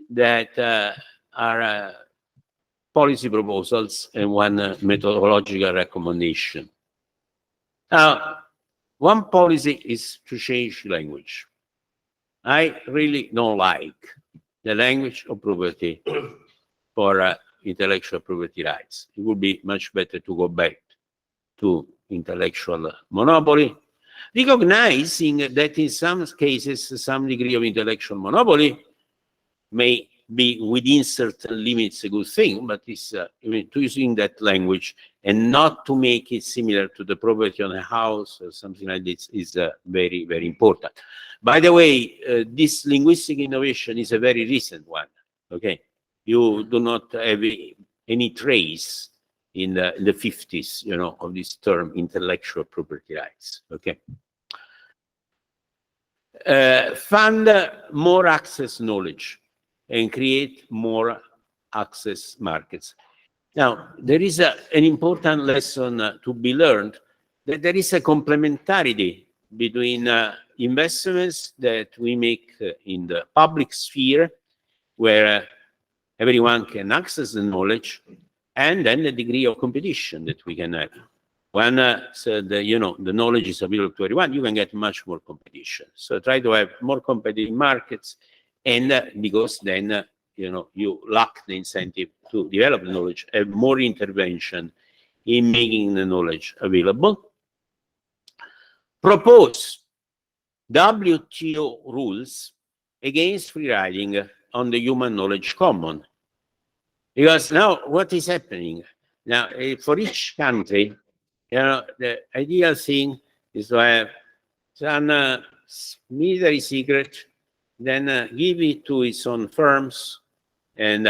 that are policy proposals and one methodological recommendation. Now, one policy is to change language. I really don't like the language of property for intellectual property rights. It would be much better to go back to intellectual monopoly, recognizing that in some cases, some degree of intellectual monopoly may be within certain limits a good thing, but it's using that language and not to make it similar to the property on a house or something like this is very, very important. By the way, this linguistic innovation is a very recent one, okay? You do not have any trace in the 50s, of this term intellectual property rights, okay? Fund more access knowledge and create more access markets. Now, there is an important lesson to be learned, that there is a complementarity between investments that we make in the public sphere, where everyone can access the knowledge, and then the degree of competition that we can have. When the knowledge is available to everyone, you can get much more competition. So try to have more competitive markets, and because then you lack the incentive to develop the knowledge, have more intervention in making the knowledge available. Propose WTO rules against free riding on the human knowledge common. Because now what is happening? Now, for each country, the ideal thing is to have some military secret then give it to its own firms and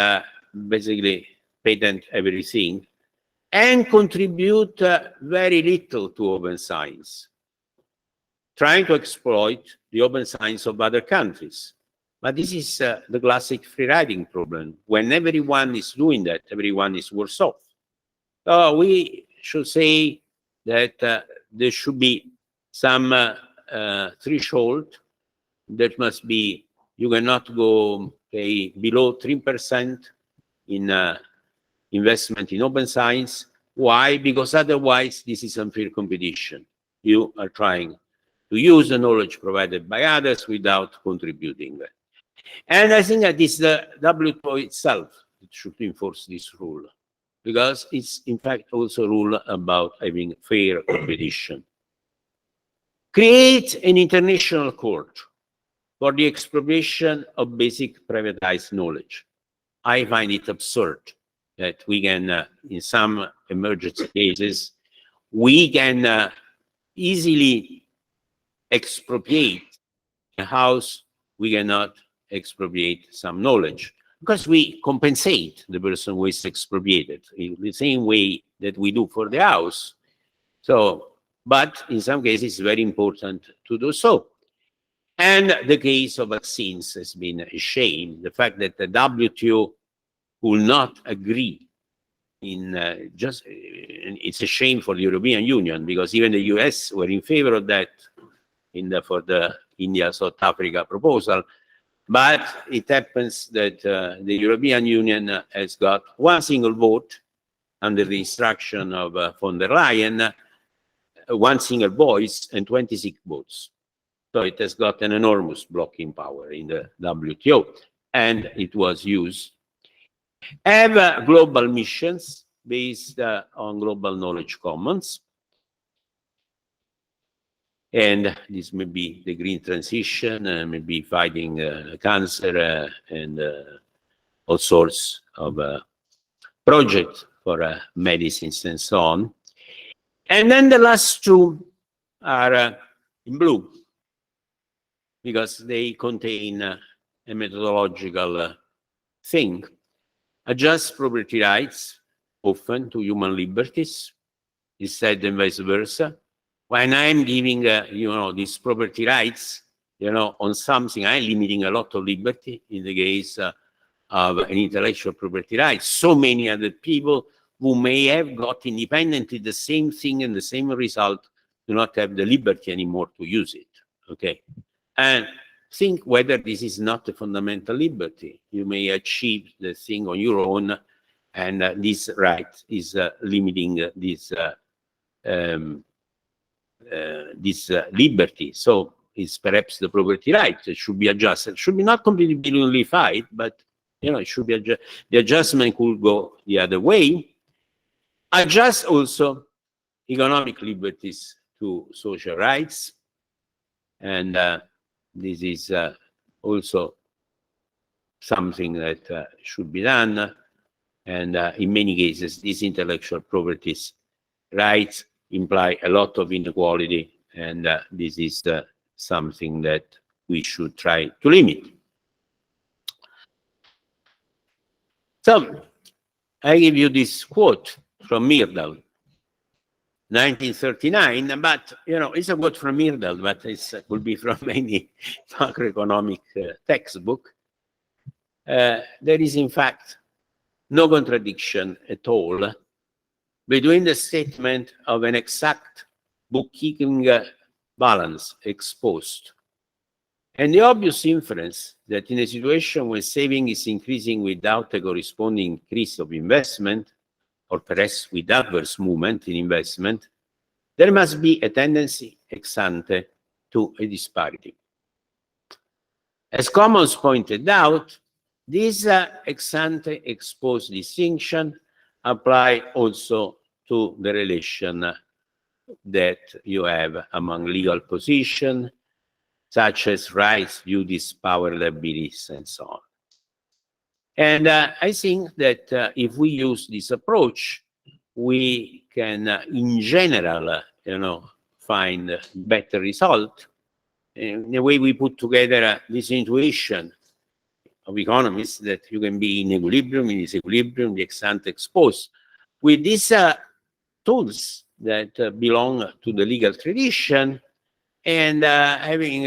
basically patent everything and contribute very little to open science, trying to exploit the open science of other countries. But this is the classic free riding problem. When everyone is doing that, everyone is worse off. So we should say that there should be some threshold that must be, you cannot go below 3% in investment in open science. Why? Because otherwise this is unfair competition. You are trying to use the knowledge provided by others without contributing that. And I think that it's the WTO itself that should enforce this rule, because it's in fact also a rule about having fair competition. Create an international court for the expropriation of basic privatized knowledge. I find it absurd that we can, in some emergency cases, we can easily expropriate a house, we cannot expropriate some knowledge, because we compensate the person who is expropriated in the same way that we do for the house. So, but in some cases, it's very important to do so. And the case of vaccines has been a shame. The fact that the WTO will not agree in it's a shame for the European Union, because even the US were in favor of that for the India-South Africa proposal. But it happens that the European Union has got one single vote under the instruction of von der Leyen, one single voice and 26 votes. So it has got an enormous blocking power in the WTO, and it was used. Have global missions based on global knowledge commons. And this may be the green transition, maybe fighting cancer and all sorts of projects for medicines and so on. And then the last two are in blue, because they contain a methodological thing. Adjust property rights, often to human liberties, instead and vice versa. When I'm giving, these property rights, on something, I'm limiting a lot of liberty in the case of an intellectual property right. So many other people who may have got independently the same thing and the same result do not have the liberty anymore to use it, okay? And think whether this is not a fundamental liberty. You may achieve the thing on your own, and this right is limiting this liberty. So it's perhaps the property right that should be adjusted. It should be not completely nullified, but it should be the adjustment could go the other way. Adjust also economic liberties to social rights, and this is also something that should be done. And in many cases, these intellectual properties rights imply a lot of inequality, and this is something that we should try to limit. So I give you this quote from Myrdal, 1939, but it's a quote from Myrdal, but it will be from any macroeconomic textbook. There is in fact no contradiction at all between the statement of an exact bookkeeping balance exposed and the obvious inference that in a situation where saving is increasing without a corresponding increase of investment, or perhaps with adverse movement in investment, there must be a tendency ex ante to a disparity. As Commons pointed out, this ex ante exposed distinction apply also to the relation that you have among legal position, such as rights, duties, power, liabilities, and so on. And I think that if we use this approach, we can, in general, find better result. in the way we put together this intuition of economists that you can be in equilibrium, in disequilibrium, the ex-ante exposed, with these tools that belong to the legal tradition, and having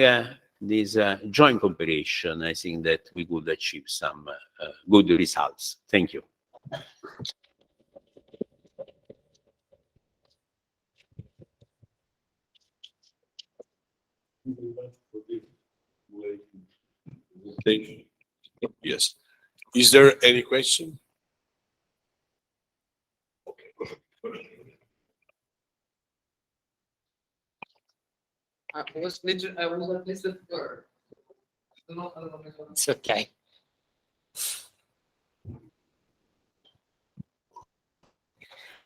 this joint cooperation, I think that we could achieve some good results. Thank you. Thank you. Yes. Is there any question? I was at least the third. It's okay.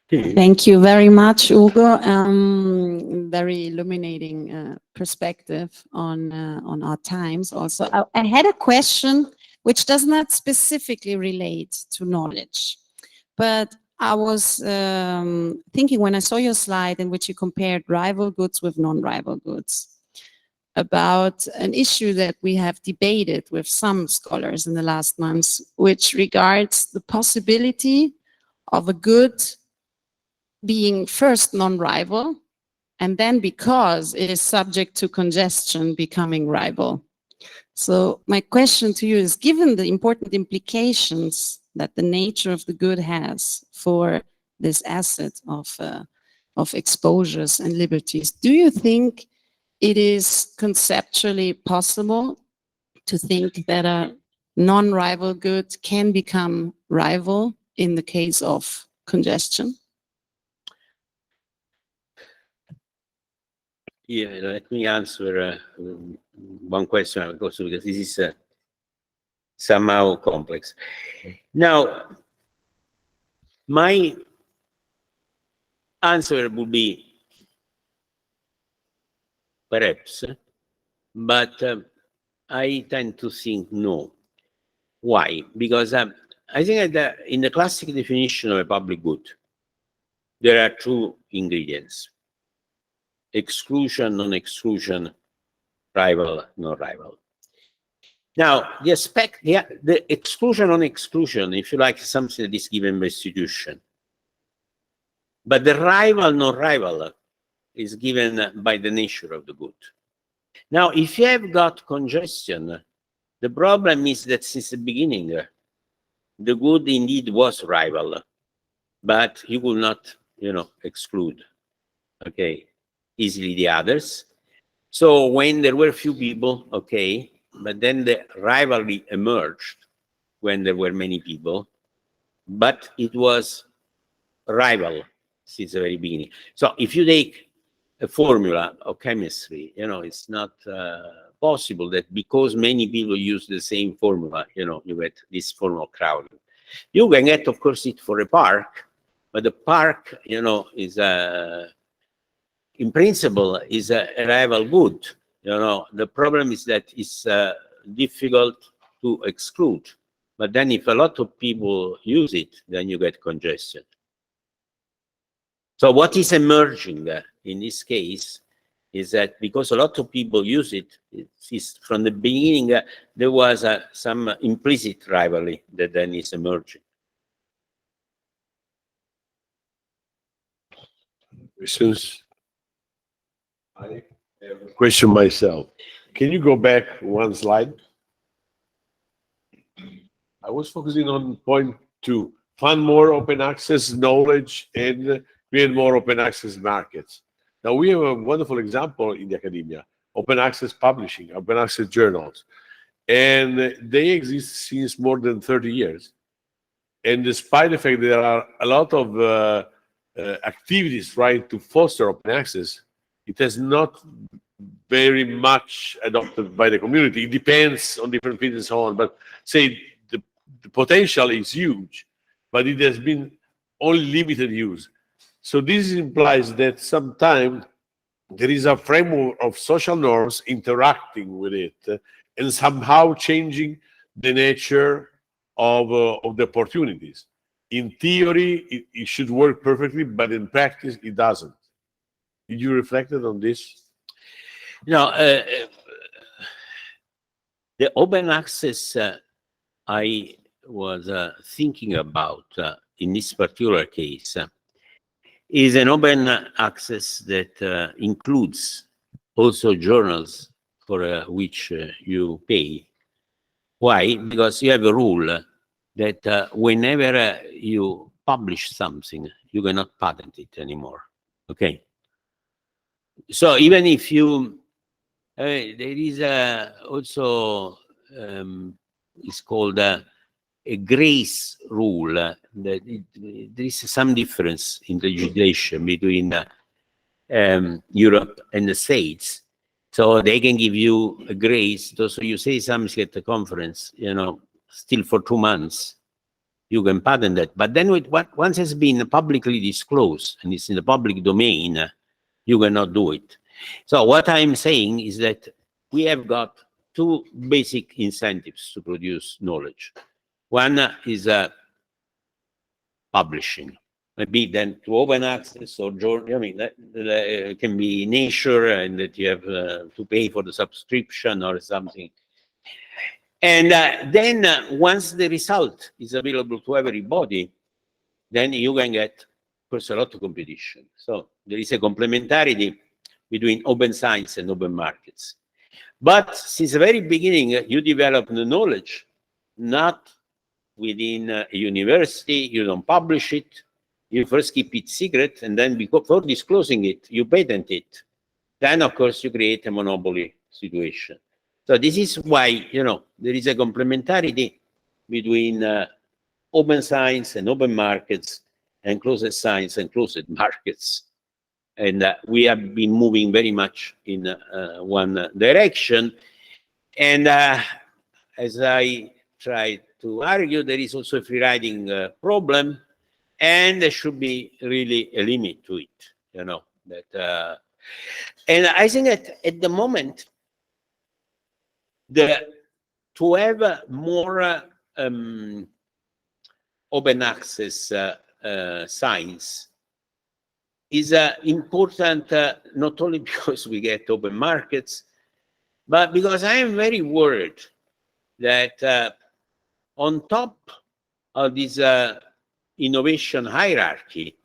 Thank you very much, Ugo. Very illuminating perspective on our times. Also, I had a question which does not specifically relate to knowledge, but I was thinking when I saw your slide in which you compared rival goods with non-rival goods, about an issue that we have debated with some scholars in the last months, which regards the possibility of a good being first non-rival, and then because it is subject to congestion, becoming rival. So my question to you is, given the important implications that the nature of the good has for this asset of exposures and liberties, do you think it is conceptually possible to think that a non-rival good can become rival in the case of congestion? Yeah, let me answer one question also, because this is somehow complex. Now, my answer would be perhaps, but I tend to think no. Why? Because I think that in the classic definition of a public good, there are two ingredients: exclusion, non-exclusion, rival, non-rival. Now, the exclusion, non-exclusion, if you like, something that is given by institution. But the rival, non-rival is given by the nature of the good. Now, if you have got congestion, the problem is that since the beginning, the good indeed was rival, but you will not, exclude, easily the others. So when there were few people, but then the rivalry emerged when there were many people, but it was rival since the very beginning. So if you take a formula of chemistry, it's not possible that because many people use the same formula, you get this form of crowding. You can get, of course, it for a park, but the park, is in principle is a rival good. The problem is that it's difficult to exclude. But then if a lot of people use it, then you get congestion. So what is emerging in this case is that because a lot of people use it, it's from the beginning, there was some implicit rivalry that then is emerging. Questions? I have a question myself. Can you go back one slide? I was focusing on point 2, fund more open access knowledge and create more open access markets. Now we have a wonderful example in the academia, open access publishing, open access journals. And they exist since more than 30 years. And despite the fact that there are a lot of activities trying to foster open access, it has not very much adopted by the community. It depends on different fields and so on, but say the potential is huge, but it has been only limited use. So this implies that sometimes there is a framework of social norms interacting with it and somehow changing the nature of the opportunities. In theory, it should work perfectly, but in practice, it doesn't. Did you reflect on this? The open access I was thinking about in this particular case is an open access that includes also journals for which you pay. Why? Because you have a rule that whenever you publish something, you cannot patent it anymore. Okay. So even if you, there is also, it's called a grace rule that there is some difference in legislation between Europe and the States. So they can give you a grace. So you say something at the conference, you know, still for 2 months, you can patent that. But then once it's been publicly disclosed and it's in the public domain, you cannot do it. So what I'm saying is that we have got 2 basic incentives to produce knowledge. One is publishing. Maybe then to open access or journal, I mean, that can be Nature and that you have to pay for the subscription or something. And then once the result is available to everybody, then you can get, of course, a lot of competition. So there is a complementarity between open science and open markets. But since the very beginning, you develop the knowledge, not within a university, you don't publish it, you first keep it secret, and then before disclosing it, you patent it. Then, of course, you create a monopoly situation. So this is why, you know, there is a complementarity between open science and open markets and closed science and closed markets. And we have been moving very much in one direction. And as I tried to argue, there is also a free riding problem, and there should be really a limit to it, you know. That, and I think that at the moment, to have more open access science is important, not only because we get open markets, but because I am very worried that on top of this innovation hierarchy,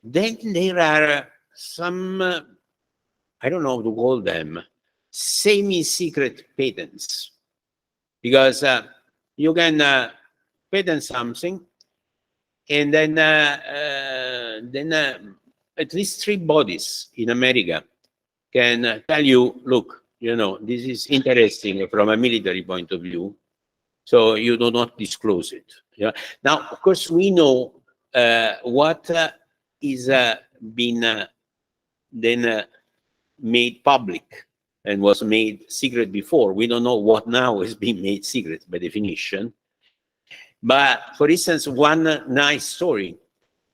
then there are some, I don't know how to call them, semi-secret patents. Because you can patent something, and then at least 3 bodies in America can tell you, look, you know, this is interesting from a military point of view, so you do not disclose it. Yeah. Now, of course, we know what is been then made public and was made secret before. We don't know what now is being made secret by definition. But for instance, one nice story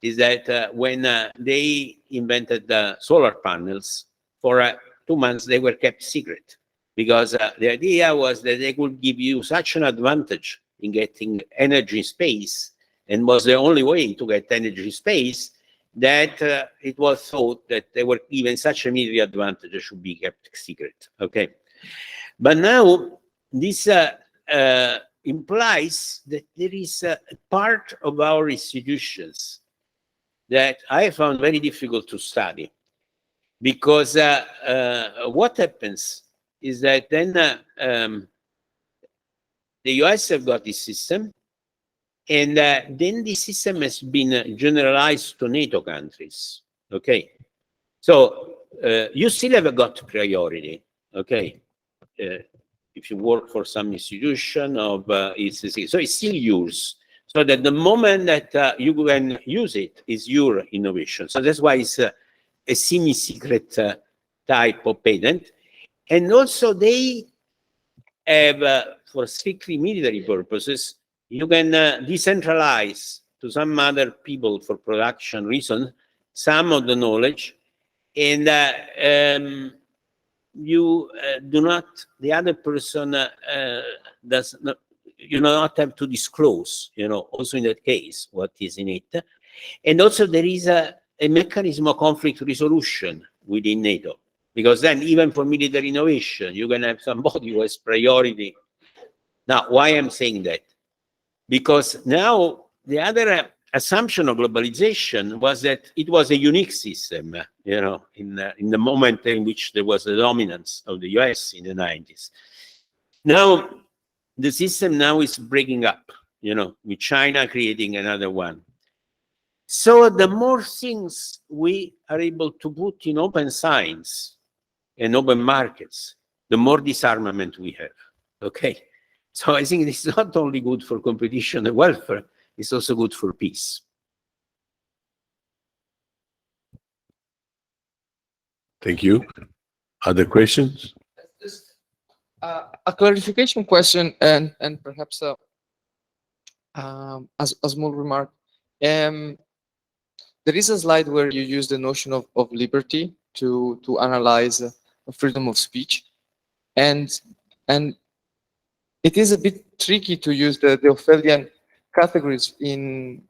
is that when they invented the solar panels, for 2 months they were kept secret, because the idea was that they could give you such an advantage in getting energy in space, and was the only way to get energy in space, that it was thought that they were given such a military advantage that should be kept secret. Okay, but now this implies that there is a part of our institutions that I found very difficult to study, because what happens is that then the US have got this system, and then the system has been generalized to NATO countries. Okay, so you still have got priority. Okay, if you work for some institution of so it's still yours. So that the moment that you can use it is your innovation. So that's why it's a semi-secret type of patent. And also they have, for strictly military purposes, you can decentralize to some other people for production reasons some of the knowledge, and you do not, the other person does not, you do not have to disclose, you know, also in that case, what is in it. And also there is a mechanism of conflict resolution within NATO, because then even for military innovation, you can have somebody who has priority Now, why I'm saying that? Because now the other assumption of globalization was that it was a unique system, in the moment in which there was the dominance of the US in the 90s. Now, the system now is breaking up, with China creating another one. So the more things we are able to put in open science and open markets, the more disarmament we have, okay? So I think it's not only good for competition and welfare, it's also good for peace. Thank you. Other questions? Just a clarification question and perhaps a small remark. There is a slide where you use the notion of liberty to analyze freedom of speech, and it is a bit tricky to use the Orwellian categories in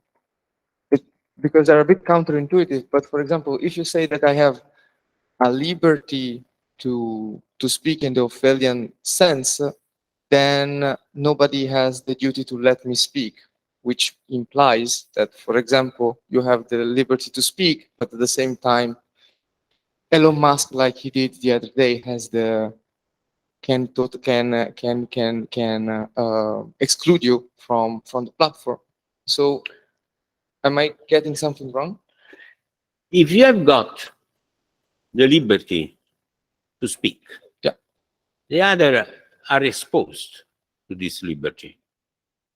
it because they're a bit counterintuitive. But for example, if you say that I have a liberty to speak in the Orwellian sense, then nobody has the duty to let me speak, which implies that, for example, you have the liberty to speak, but at the same time, Elon Musk, like he did the other day, has the can exclude you from the platform. So, am I getting something wrong? If you have got the liberty to speak, yeah, the other are exposed to this liberty,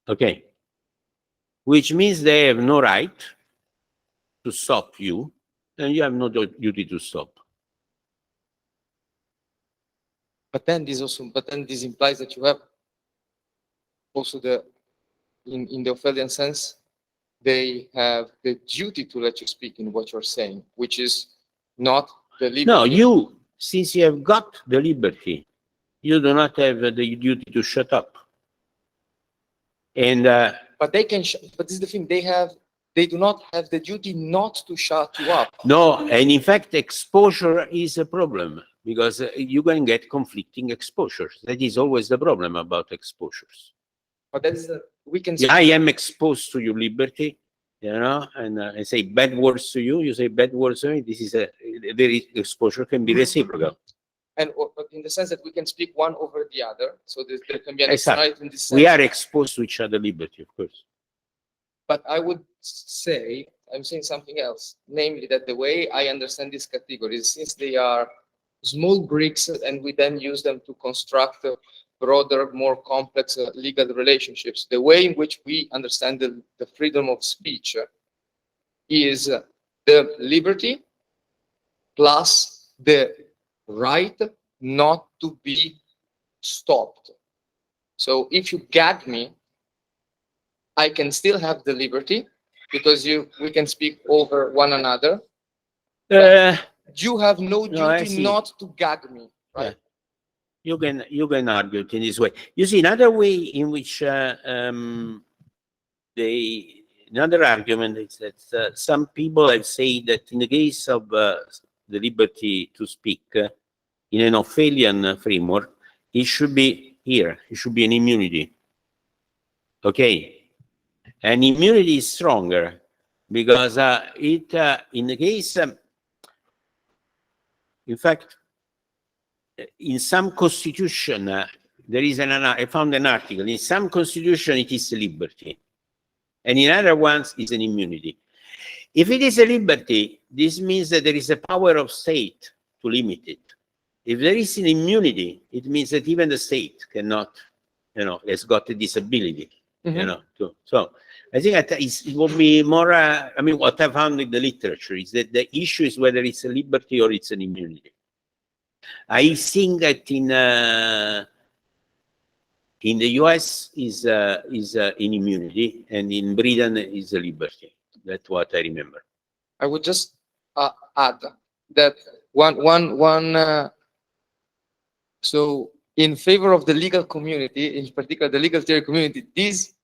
okay? Which means they have no right to stop you, and you have no duty to stop. But then this implies that you have also in the Orwellian sense, they have the duty to let you speak in what you're saying, which is not the liberty. No, since you have got the liberty, you do not have the duty to shut up. And but they can. But this is the thing. They do not have the duty not to shut you up. No, and in fact, exposure is a problem because you can get conflicting exposures. That is always the problem about exposures. But that is we can. Yeah, I am exposed to your liberty, and I say bad words to you. You say bad words to me. This is the exposure can be reciprocal. And in the sense that we can speak one over the other, so there can be an exactly. externality in this sense. We are exposed to each other liberty, of course. But I would say, I'm saying something else, namely that the way I understand these categories, since they are small bricks and we then use them to construct broader, more complex legal relationships, the way in which we understand the freedom of speech is the liberty plus the right not to be stopped. So if you gag me, I can still have the liberty because we can speak over one another. You have no duty not to gag me, right? Yeah. You can argue it in this way. You see, another way in which another argument is that some people have said that in the case of the liberty to speak in an Orwellian framework, it should be here. It should be an immunity. Okay. And immunity is stronger because in the case, in fact, in some constitution, there is I found an article. In some constitution, it is a liberty, and in other ones, it's an immunity. If it is a liberty, this means that there is a power of state to limit it. If there is an immunity, it means that even the state cannot, has got a disability. So I think it will be more. What I found in the literature is that the issue is whether it's a liberty or it's an immunity. I think that in the US is an immunity, and in Britain is a liberty. That's what I remember. I would just add that one. So in favor of the legal community, in particular the legal theory community, this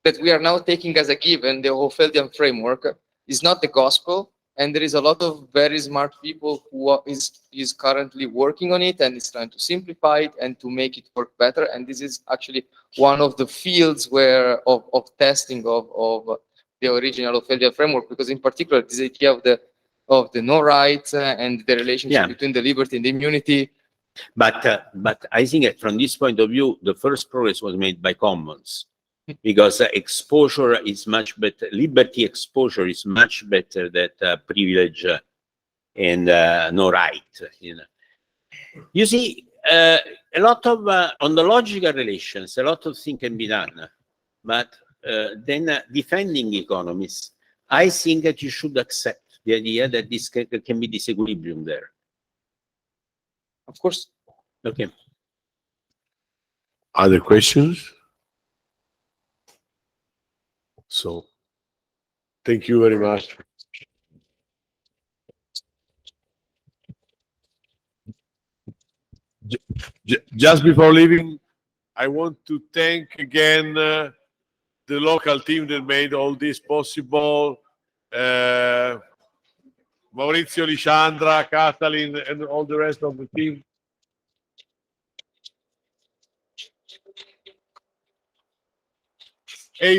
that we are now taking as a given, the Orwellian framework, is not the gospel, And there is a lot of very smart people who is currently working on it and is trying to simplify it and to make it work better. And this is actually one of the fields where of testing of the original Ophelia framework, because in particular this idea of the no rights and the relationship Yeah. between the liberty and the immunity. But I think that from this point of view, the first progress was made by commons, because exposure is much better. Liberty exposure is much better than privilege and no right. You know, you see, a lot of on the logical relations, a lot of things can be done, but then defending economies, I think that you should accept the idea that this can be disequilibrium there. Of course. Okay. Other questions? So, thank you very much. Just before leaving, I want to thank again the local team that made all this possible. Maurizio, Lisandra, Katalin, and all the rest of the team.